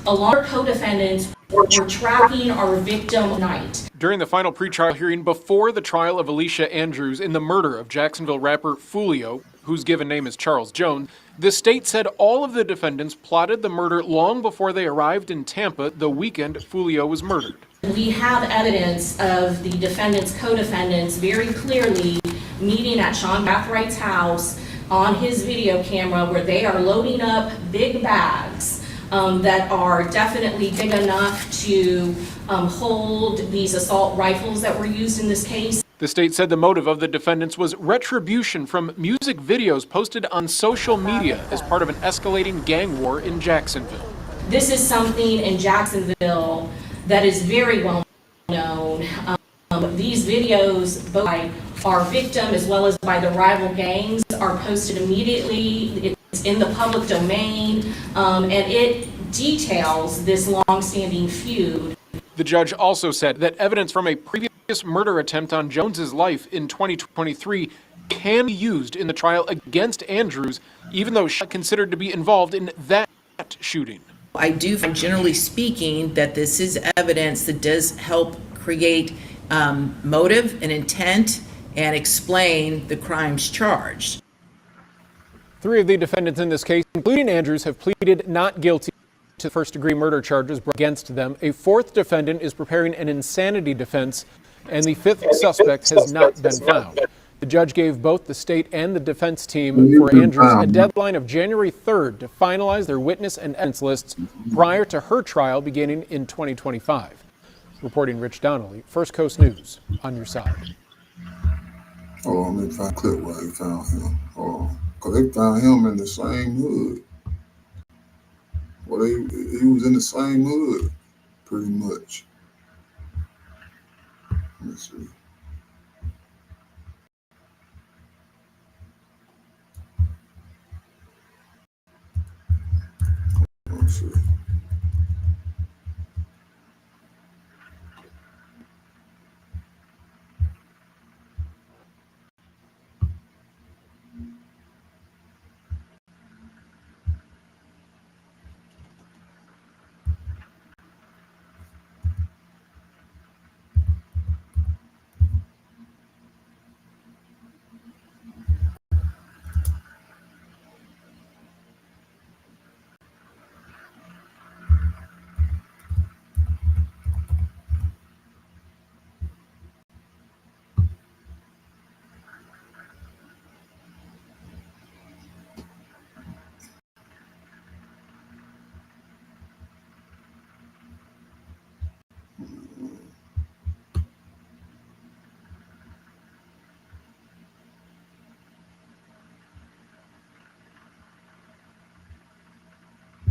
along with co-defendants, were tracking our victim night. During the final pretrial hearing before the trial of Alicia Andrews in the murder of Jacksonville rapper Foolio, whose given name is Charles Jones, the state said all of the defendants plotted the murder long before they arrived in Tampa the weekend Foolio was murdered. We have evidence of the defendant's co-defendants very clearly meeting at Sean Gathwright's house on his video camera, where they are loading up big bags that are definitely big enough to hold these assault rifles that were used in this case. The state said the motive of the defendants was retribution from music videos posted on social media as part of an escalating gang war in Jacksonville. This is something in Jacksonville that is very well known. These videos, both by our victim as well as by the rival gangs, are posted immediately. It's in the public domain, and it details this long-standing feud. The judge also said that evidence from a previous murder attempt on Jones's life in 2023 can be used in the trial against Andrews, even though she's considered to be involved in that shooting. I do find, generally speaking, that this is evidence that does help create motive and intent and explain the crimes charged. 3 of the defendants in this case, including Andrews, have pleaded not guilty to first-degree murder charges brought against them. A 4th defendant is preparing an insanity defense, and the 5th suspect has not been found. The judge gave both the state and the defense team for Andrews a deadline of January 3rd to finalize their witness and evidence lists prior to her trial beginning in 2025. Reporting Rich Donnelly, First Coast News, on your side. Oh, let me find a clip where they found him. Oh, because they found him in the same hood. Well, he was in the same hood, pretty much. Let's see. Let's see.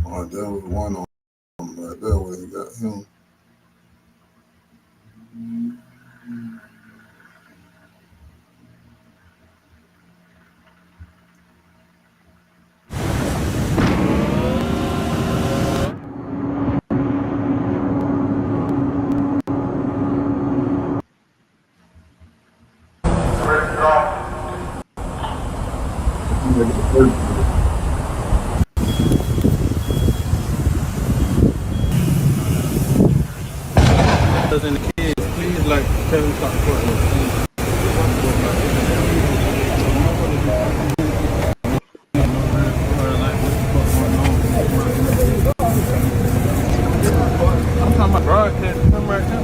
Oh, there was one on him right there where they got him. And the kids, please, like, tell them stop recording. I'm talking about broadcasting them right now.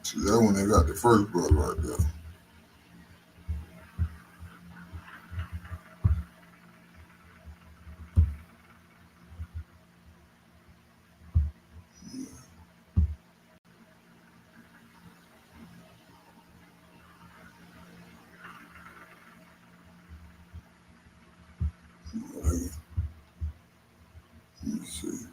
See, that one they got the first brother right there. Let me see.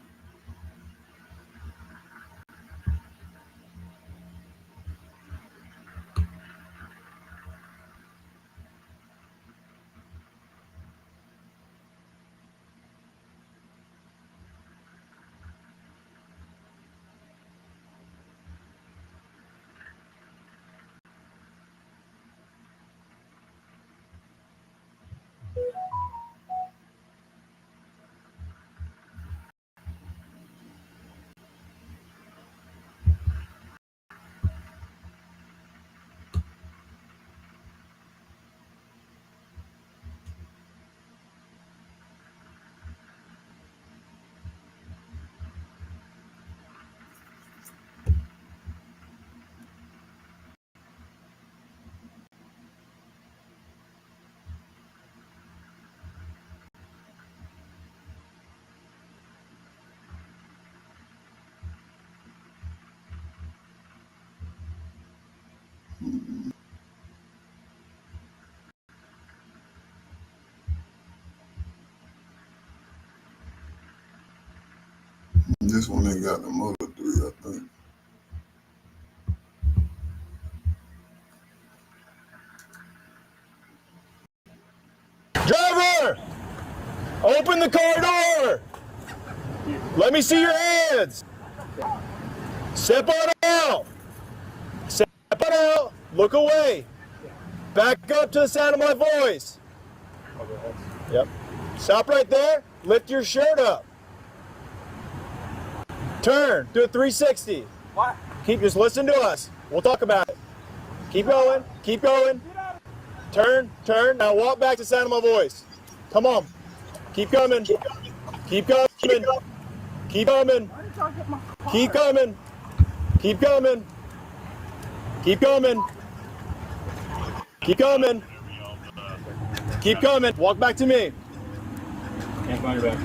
This one ain't got the mother three, I think. Driver! Open the car door! Let me see your hands! Step on out! Step on out! Look away! Back up to the sound of my voice! Yep. Stop right there. Lift your shirt up. Turn. Do a 360. What? Just listen to us. We'll talk about it. Keep going. Keep going. Turn. Turn. Now walk back to the sound of my voice. Come on. Keep coming. Keep coming. Keep coming. Keep coming. Keep coming. Keep coming. Keep coming. Keep coming. Keep coming. Walk back to me. Can't find your back.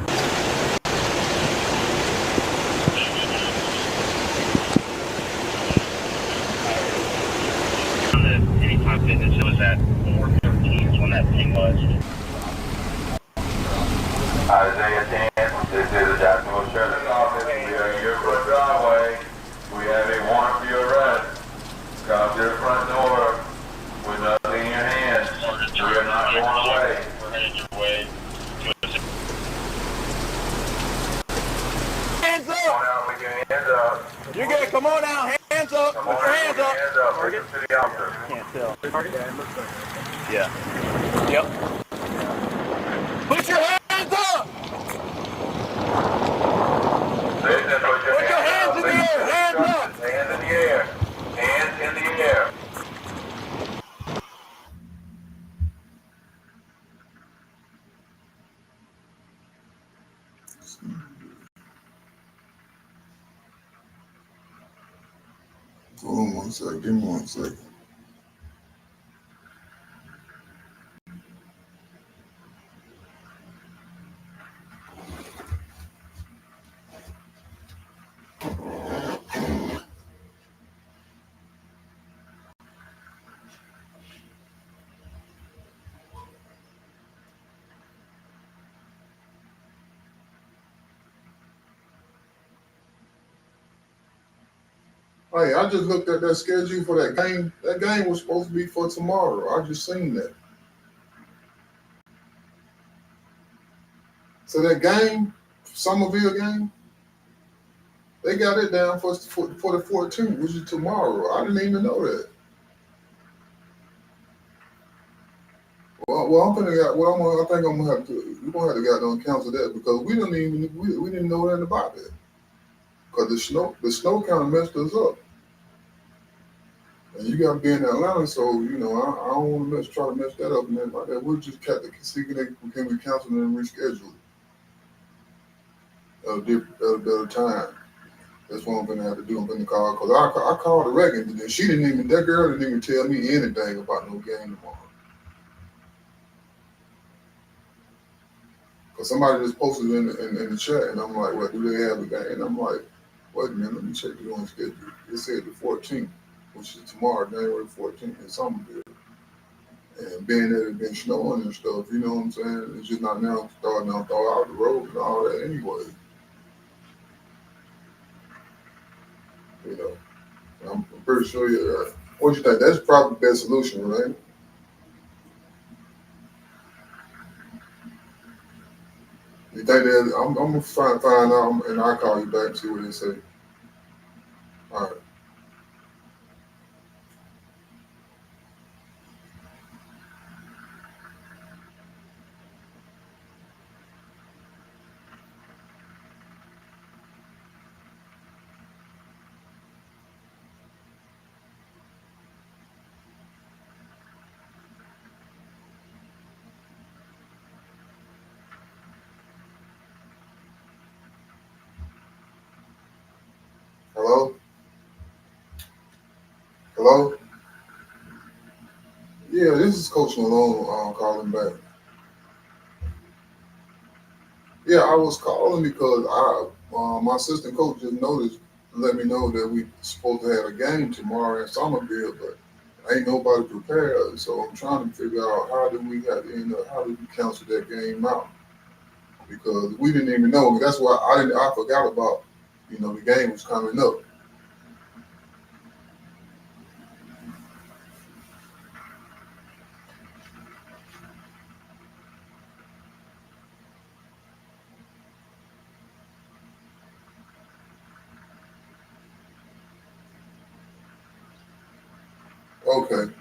Anytime Fitness, it was at 4:13 is when that thing was. Isaiah 10, this is the Jacksonville Sheriff's Office. We are in your front driveway. We have a warrant for your arrest. Come to the front door with nothing in your hand. We are not going away. We're headed your way to a... Hands up! Come on out with your hands up. You're good. Come on out. Hands up. Come Put on your out hands with up. your hands up. Target to the officer. Can't tell. Target? Yeah, it looks like it. Yeah. Yep. Put your hands up! Listen, put your hands in the air! Hands up! Hands in the air. Hands in the air. Hold on 1 second. Give me 1 second. Hey, I just looked at that schedule for that game. That game was supposed to be for tomorrow. I just seen that. So that game Somerville game, they got it down for the 14th, which is tomorrow. I didn't even know that. Well, I think I'm gonna have to. We're gonna have to get on cancel that because we didn't know anything about that. Because the snow kind of messed us up. And you got to be in Atlanta, so I don't want to try to mess that up and then like that. We'll just have to see can we cancel and reschedule it at a better time. That's what I'm gonna have to do. I'm gonna call because I called the Reagan, and she didn't even that girl didn't even tell me anything about no game tomorrow. Because somebody just posted in the chat, and I'm like, well, do they have a game? And I'm like, wait a minute, let me check the on schedule. It said the 14th, which is tomorrow, January 14th in Somerville. And being that it's been snowing and stuff, you know what I'm saying? It's just not now starting to thaw out the road and all that anyway. You know, I'm pretty sure you're what you think? That's probably the best solution, right? You think that I'm gonna find out and I'll call you back and see what they say. All right. Hello? Hello? Yeah, this is Coach Malone calling back. Yeah, I was calling because my assistant coach just let me know that we supposed to have a game tomorrow in Somerville, but ain't nobody prepared. So I'm trying to figure out how do we cancel that game out because we didn't even know. That's why I forgot about the game was coming up. Okay.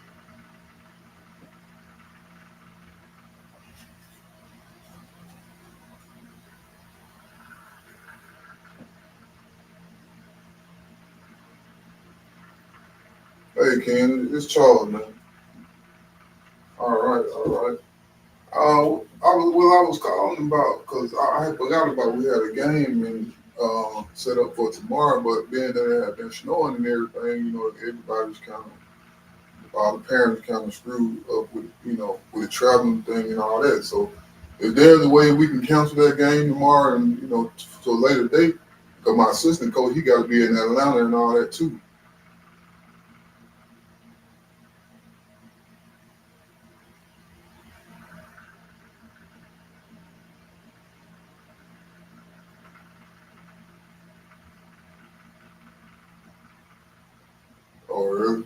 Hey Ken, it's Charles, man. All right, all right. I was calling about because I had forgot about we had a game and set up for tomorrow, but being that it had been snowing and everything, everybody's kind of all the parents kind of screwed up with with the traveling thing and all that. So if there's a way we can cancel that game tomorrow and to a later date, because my assistant coach he got to be in Atlanta and all that too. Oh really?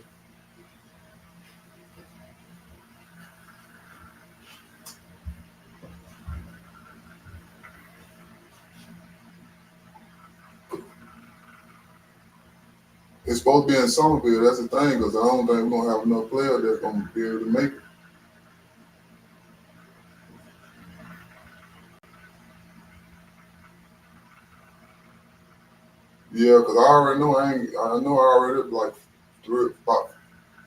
It's supposed to be in Somerville. That's the thing, because I don't think we're gonna have enough players that's gonna be able to make it. Yeah, because I already know I know I already like about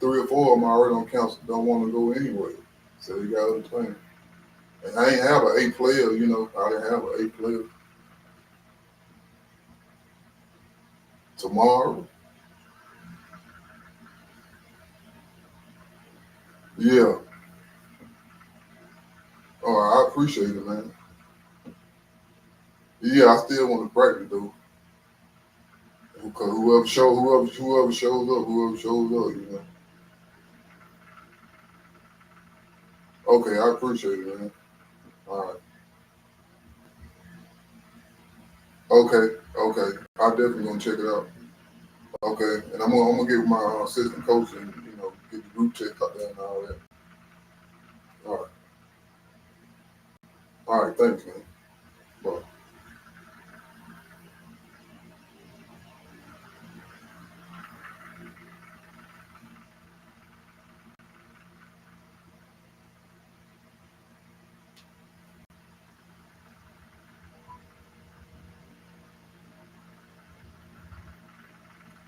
three or four of them already on council don't want to go anyway. So you got other plans. And I ain't have an 8 player, I didn't have an 8 player. Tomorrow. Yeah. Oh, I appreciate it, man. Yeah, I still want to practice though. Because whoever shows up. Okay, I appreciate it, man. All right. Okay, okay. I definitely gonna check it out. Okay, and I'm gonna get with my assistant coach and get the group check out there and all that. All right, thanks, man. Bye.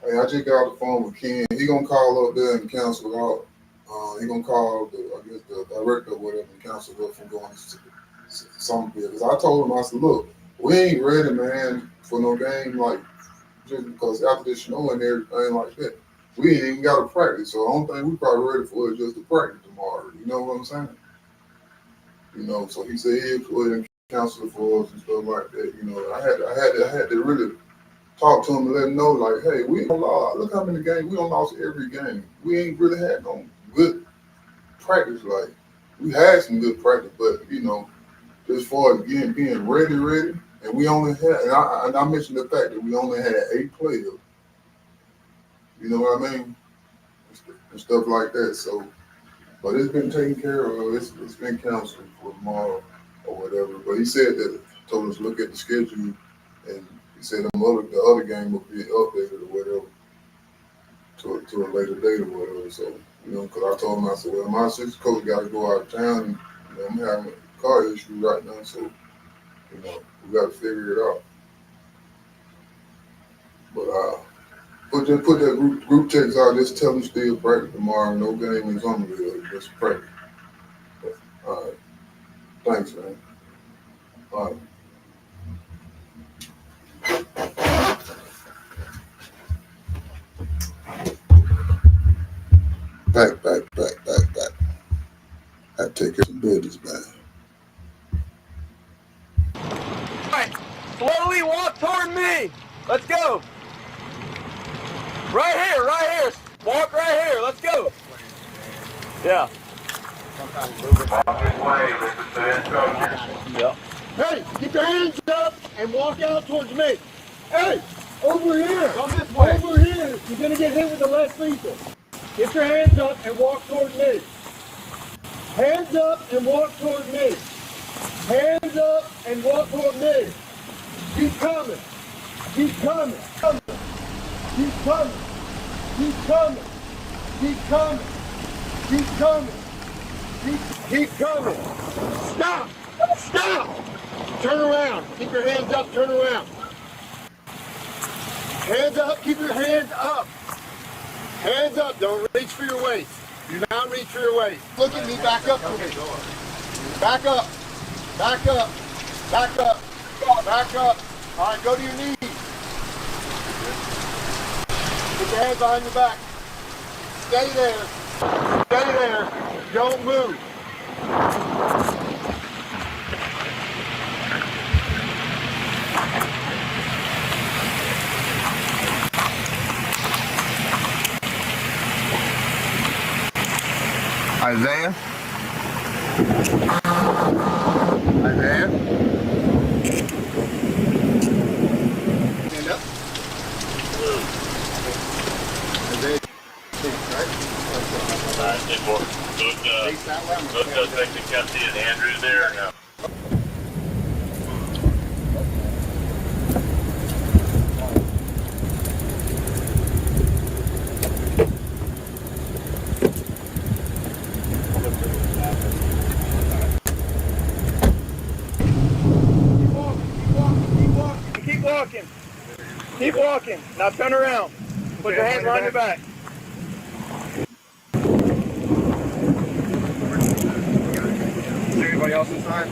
Hey, I just got off the phone with Ken. He gonna call up there and cancel out. He gonna call the director or whatever and cancel up from going to some because I told him, I said, look, we ain't ready, man, for no game like just because after the snow and everything like that, we ain't even got to practice. So the only thing we probably ready for is just to practice tomorrow. You know what I'm saying? You know, so he said he'll go ahead and cancel it for us and stuff like that. You know, I had to really talk to him and let him know, like, hey, we don't lost. Look how many games we don't lost every game. We ain't really had no good practice. Like we had some good practice, but you know, as far as being ready, and we only had, and I mentioned the fact that we only had 8 players. You know what I mean? And stuff like that. So, but it's been taken care of. It's been canceled for tomorrow or whatever. But he said that, told us to look at the schedule, and he said the other game will be updated or whatever to a later date or whatever. So, you know, because I told him, I said, well, my assistant coach got to go out of town, and you know, I'm having a car issue right now, so you know, we got to figure it out. But just put that group text out. Just tell them still practice tomorrow. No game is on the field. Just practice. All right. Thanks, man. All right. Back. I take care of some business, man. All right, slowly walk toward me. Let's go. Right here. Walk right here. Let's go. Yeah. Yeah. Hey, get your hands up and walk out towards me. Hey, over here. Come this way. Over here. You're going to get hit with the last lethal. Get your hands up and walk towards me. Hands up and walk towards me. Hands up and walk toward me. Keep coming. Keep coming. Keep coming. Keep coming. Keep coming. Keep coming. Keep coming. Stop. Stop. Turn around. Keep your hands up. Turn around. Hands up. Keep your hands up. Hands up. Don't reach for your waist. Do not reach for your waist. Look at me. Back up to me. Back up. Back up. Back up. Back up. All right, go to your knees. Put your hands behind your back. Stay there. Stay there. Don't move. Isaiah? Isaiah? Stand up. Isaiah. Look, Section Cassie and Andrew there. No. Keep walking. Keep walking. Now turn around. Put your hands behind your back. Is there anybody else inside?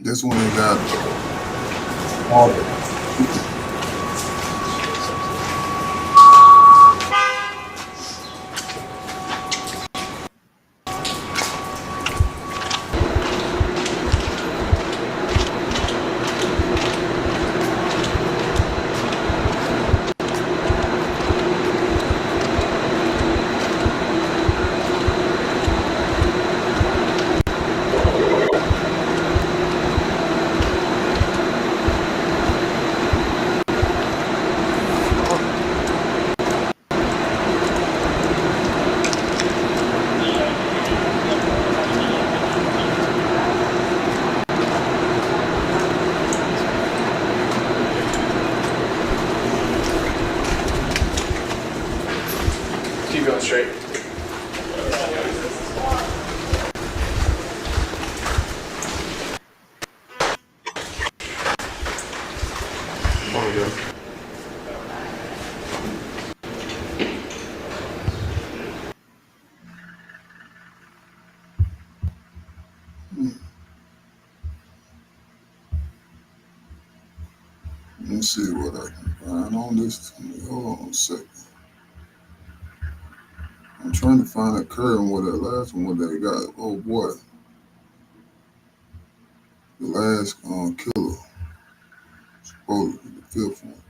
This one is all straight. Oh, yeah. Let me see what I can find on this. Hold on a second. I'm trying to find that current with that last one, what they got. Oh boy. The last killer. Supposedly the fifth one.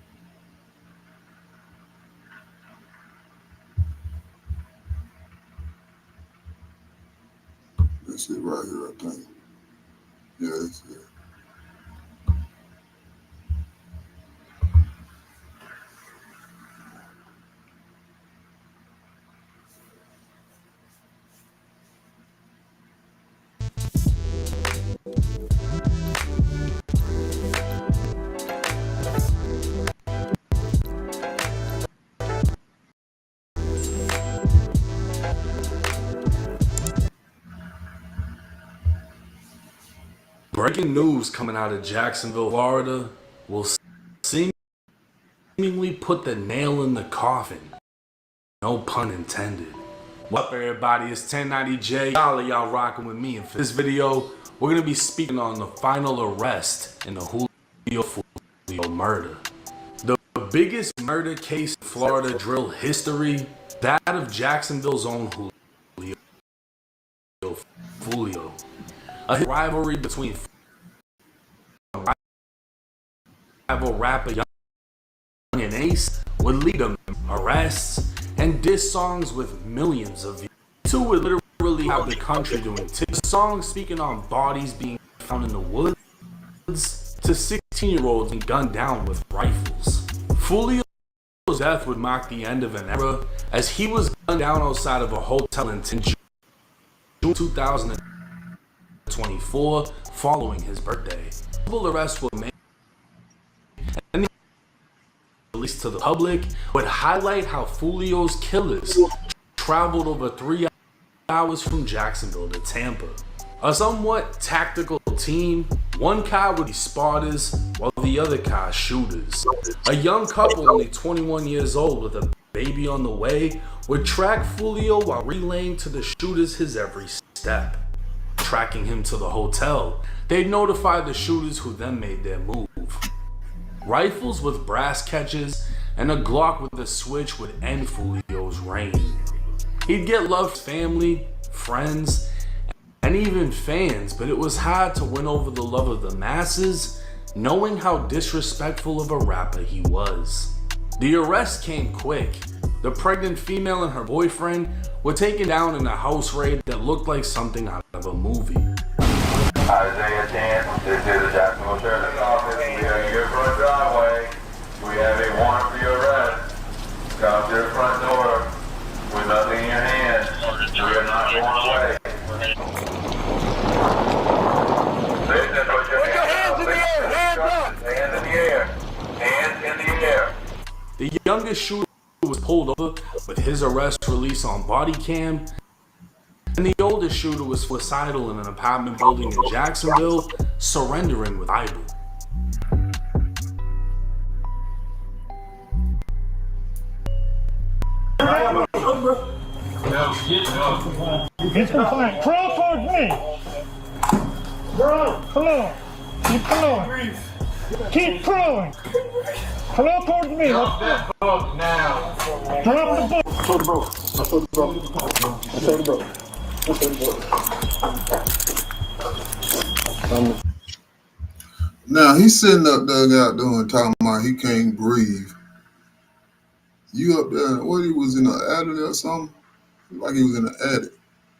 That's it right here, I think. Yeah, that's it. Breaking news coming out of Jacksonville, Florida will seemingly put the nail in the coffin. No pun intended. What's up, everybody? It's 1090J. Y'all rocking with me. And for this video, we're going to be speaking on the final arrest in the Julio Foolio murder. The biggest murder case in Florida drill history, that of Jacksonville's own Julio Foolio. A rivalry between rival rapper Young and Ace would lead them to arrests and diss songs with millions of views. Two would literally have the country doing songs speaking on bodies being found in the woods to 16-year-olds being gunned down with rifles. Foolio's death would mark the end of an era as he was gunned down outside of a hotel in June 2024 following his birthday. Multiple arrests were made and the release to the public would highlight how Foolio's killers traveled over 3 hours from Jacksonville to Tampa. A somewhat tactical team, one car would be spotters while the other car shooters. A young couple only 21 years old with a baby on the way would track Foolio while relaying to the shooters his every step. Tracking him to the hotel, they'd notify the shooters who then made their move. Rifles with brass catches and a Glock with a switch would end Foolio's reign. He'd get loved family, friends, and even fans, but it was hard to win over the love of the masses, knowing how disrespectful of a rapper he was. The arrest came quick. The pregnant female and her boyfriend were taken down in a house raid that looked like something out of a movie. Isaiah 10, this is the Jacksonville Sheriff's Office. We are in your front driveway. We have a warrant for your arrest. Come to your front door with nothing in your hand. We are not going away. Business, put your hands in the air. Hands up. Hands in the air. Hands in the air. The youngest shooter was pulled over with his arrest release on body cam, and the oldest shooter was suicidal in an apartment building in Jacksonville, surrendering with Bible. He's compliant. Crawl towards me. Bro, come on. Keep crawling. Keep crawling. Crawl towards me. Drop that book now. Drop the book. I told the bro. Now he's sitting up there out doing talking about he can't breathe. You up there, what he was in an attic or something? Like he was in an attic.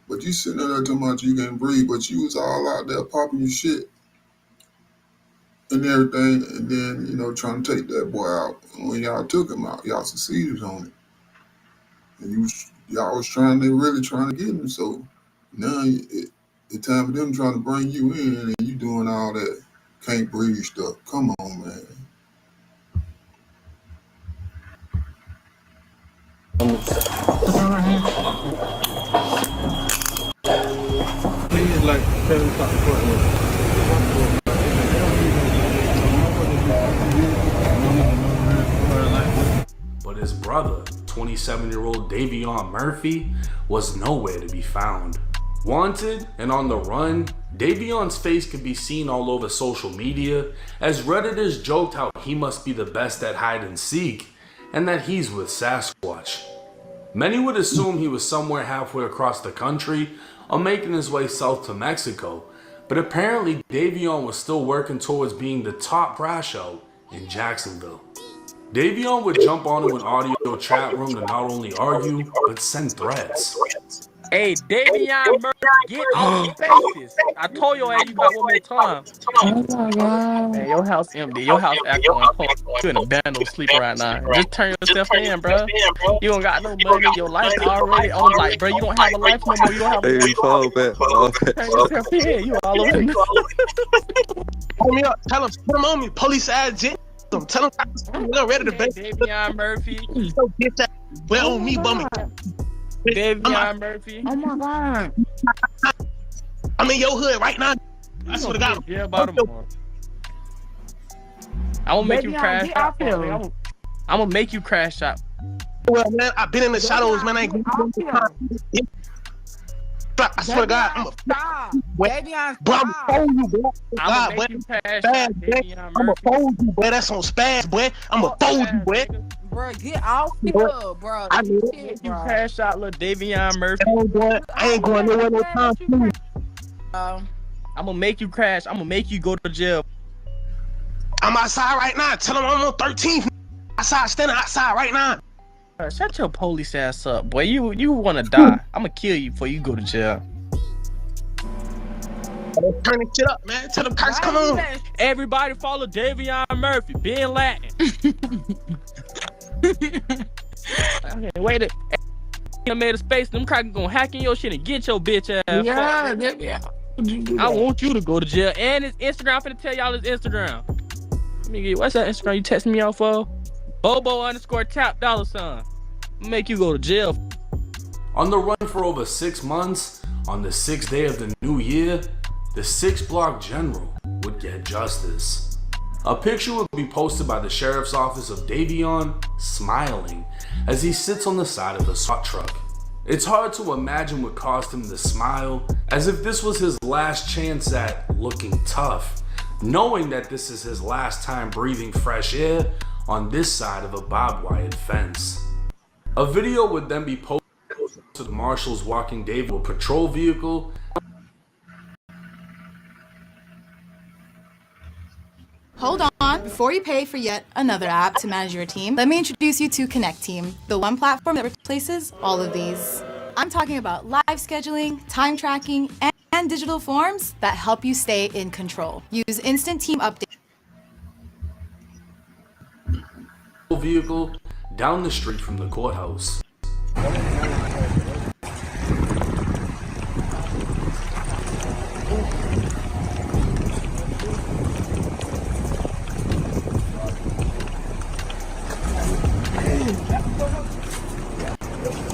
But you sitting there talking about you can't breathe, but you was all out there popping your shit and everything, and then, you know, trying to take that boy out. And when y'all took him out, y'all succeeded on it. And y'all was really trying to get him. So now it's time for them trying to bring you in and you doing all that can't breathe stuff. Come on, man. But his brother, 27-year-old Davion Murphy, was nowhere to be found. Wanted and on the run, Davion's face could be seen all over social media as Redditors joked how he must be the best at hide and seek and that he's with Sasquatch. Many would assume he was somewhere halfway across the country or making his way south to Mexico, but apparently Davion was still working towards being the top crash out in Jacksonville. Davion would jump onto an audio chat room to not only argue, but send threats. Hey, Davion Murphy, get off the faces. I told your ass you got one more time. Oh my God. Man, your house empty. Your house acting like you in a band of sleep right now. Just turn yourself in, bro. You don't got no money. Your life already on light, bro. You don't have a life no more. You don't have a life. Turn yourself in. You all over the Hold me up. Tell him on me. Police ass jet. Tell him I'm ready to bang. Davion Murphy. So get that. Well on me, bummy. Davion Murphy. Oh my God. I'm in your hood right now. I swear to God. Yeah, about tomorrow. I will make you crash out. I'm gonna make you crash out. Well, man, I've been in the shadows, man. I ain't going to I swear to God, I'm a bro, I'm fold you, bro. I'm gonna make you crash out, Davion I'm gonna fold you, boy. That's on spaz, boy. I'm gonna fold you, boy. Bro, get off here, bro. I know. Make you crash out, little Davion Murphy. I ain't going nowhere no time soon. I'm gonna make you crash. I'm gonna make you go to jail. I'm outside right now. Tell them I'm on 13th. Outside, standing outside right now. Shut your police ass up, boy. You wanna die. I'm gonna kill you before you go to jail. Turn this shit up, man. Tell them cars come on. Everybody follow Davion Murphy. Being Latin. Okay, wait a I made a space. Them crackers gonna hack in your shit and get your bitch ass. Yeah. I want you to go to jail. And his Instagram. I'm finna tell y'all his Instagram. Let me get what's that Instagram you texting me off for? Bobo_tap $. Make you go to jail. On the run for over 6 months, on the 6th day of the new year, the 6-block general would get justice. A picture would be posted by the sheriff's office of Davion smiling as he sits on the side of a SWAT truck. It's hard to imagine what caused him to smile, as if this was his last chance at looking tough, knowing that this is his last time breathing fresh air on this side of a barbed wire fence. A video would then be posted to the marshals walking David to a patrol vehicle. Hold on, before you pay for yet another app to manage your team, let me introduce you to Connect Team, the one platform that replaces all of these. I'm talking about live scheduling, time tracking, and digital forms that help you stay in control. Use instant team updates. Vehicle down the street from the courthouse.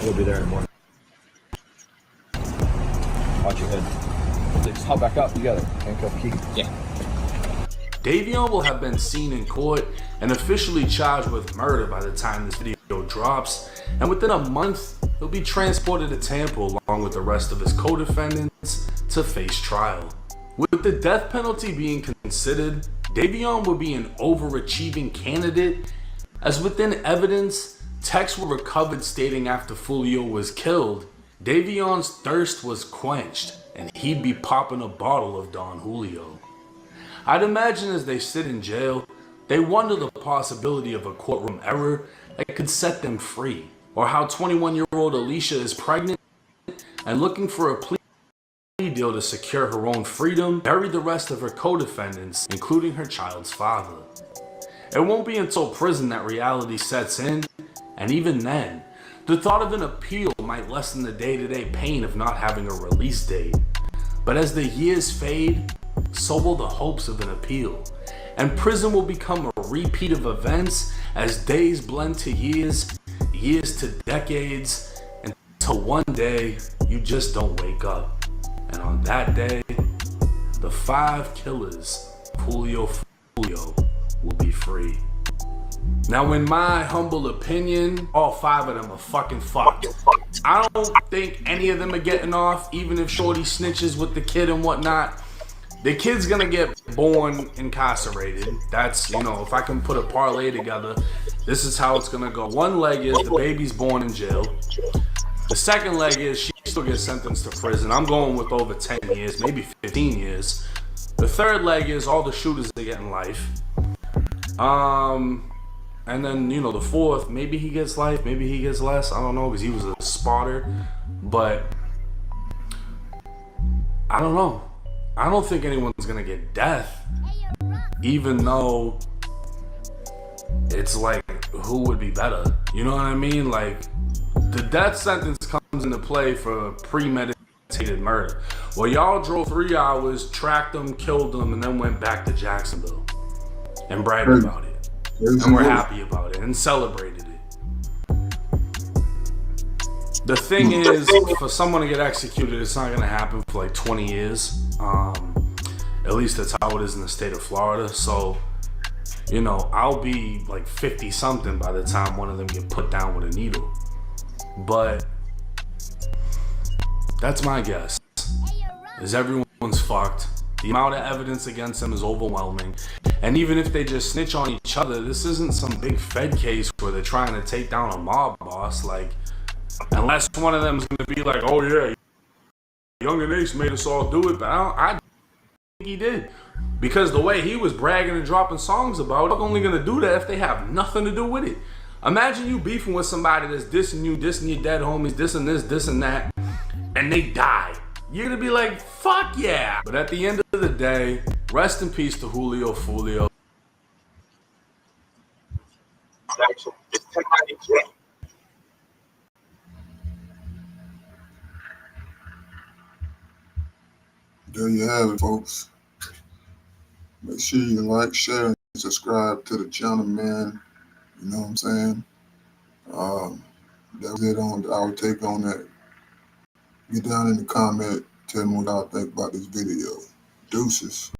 We'll be there in the morning. Watch your head. Just hop back up together. Handcuff key. Yeah. Davion will have been seen in court and officially charged with murder by the time this video drops, and within a month, he'll be transported to Tampa along with the rest of his co-defendants to face trial. With the death penalty being considered, Davion will be an overachieving candidate, as within evidence, texts were recovered stating after Foolio was killed, Davion's thirst was quenched and he'd be popping a bottle of Don Julio. I'd imagine as they sit in jail, they wonder the possibility of a courtroom error that could set them free, or how 21-year-old Alicia is pregnant and looking for a plea deal to secure her own freedom, bury the rest of her co-defendants, including her child's father. It won't be until prison that reality sets in, and even then, the thought of an appeal might lessen the day-to-day pain of not having a release date. But as the years fade, so will the hopes of an appeal, and prison will become a repeat of events as days blend to years, years to decades, until one day you just don't wake up. And on that day, the 5 killers of Julio Foolio will be free. Now, in my humble opinion, all 5 of them are fucking fucked. I don't think any of them are getting off, even if Shorty snitches with the kid and whatnot. The kid's gonna get born incarcerated. That's, you know, if I can put a parlay together, this is how it's gonna go. One leg is the baby's born in jail. The second leg is she still gets sentenced to prison. I'm going with over 10 years, maybe 15 years. The third leg is all the shooters are getting life. And then, you know, the fourth, maybe he gets life, maybe he gets less. I don't know, because he was a spotter. But I don't know. I don't think anyone's gonna get death, even though it's like, who would be better? You know what I mean? Like, the death sentence comes into play for premeditated murder. Well, y'all drove 3 hours, tracked them, killed them, and then went back to Jacksonville and bragged about it. And we're happy about it and celebrated it. The thing is, for someone to get executed, it's not gonna happen for like 20 years. At least that's how it is in the state of Florida. So, you know, I'll be like 50 something by the time one of them get put down with a needle. But that's my guess, is everyone's fucked. The amount of evidence against them is overwhelming. And even if they just snitch on each other, this isn't some big Fed case where they're trying to take down a mob boss. Like, unless one of them's gonna be like, oh yeah, Young and Ace made us all do it, but I think he did. Because the way he was bragging and dropping songs about it, they're only gonna do that if they have nothing to do with it. Imagine you beefing with somebody that's dissing you, dissing your dead homies, dissing this, dissing that, and they die. You're gonna be like, fuck yeah. But at the end of the day, rest in peace to Julio Foolio. There you have it, folks. Make sure you like, share, and subscribe to the channel, man. You know what I'm saying? That was it on our take on that. Get down in the comment, tell me what y'all think about this video. Deuces.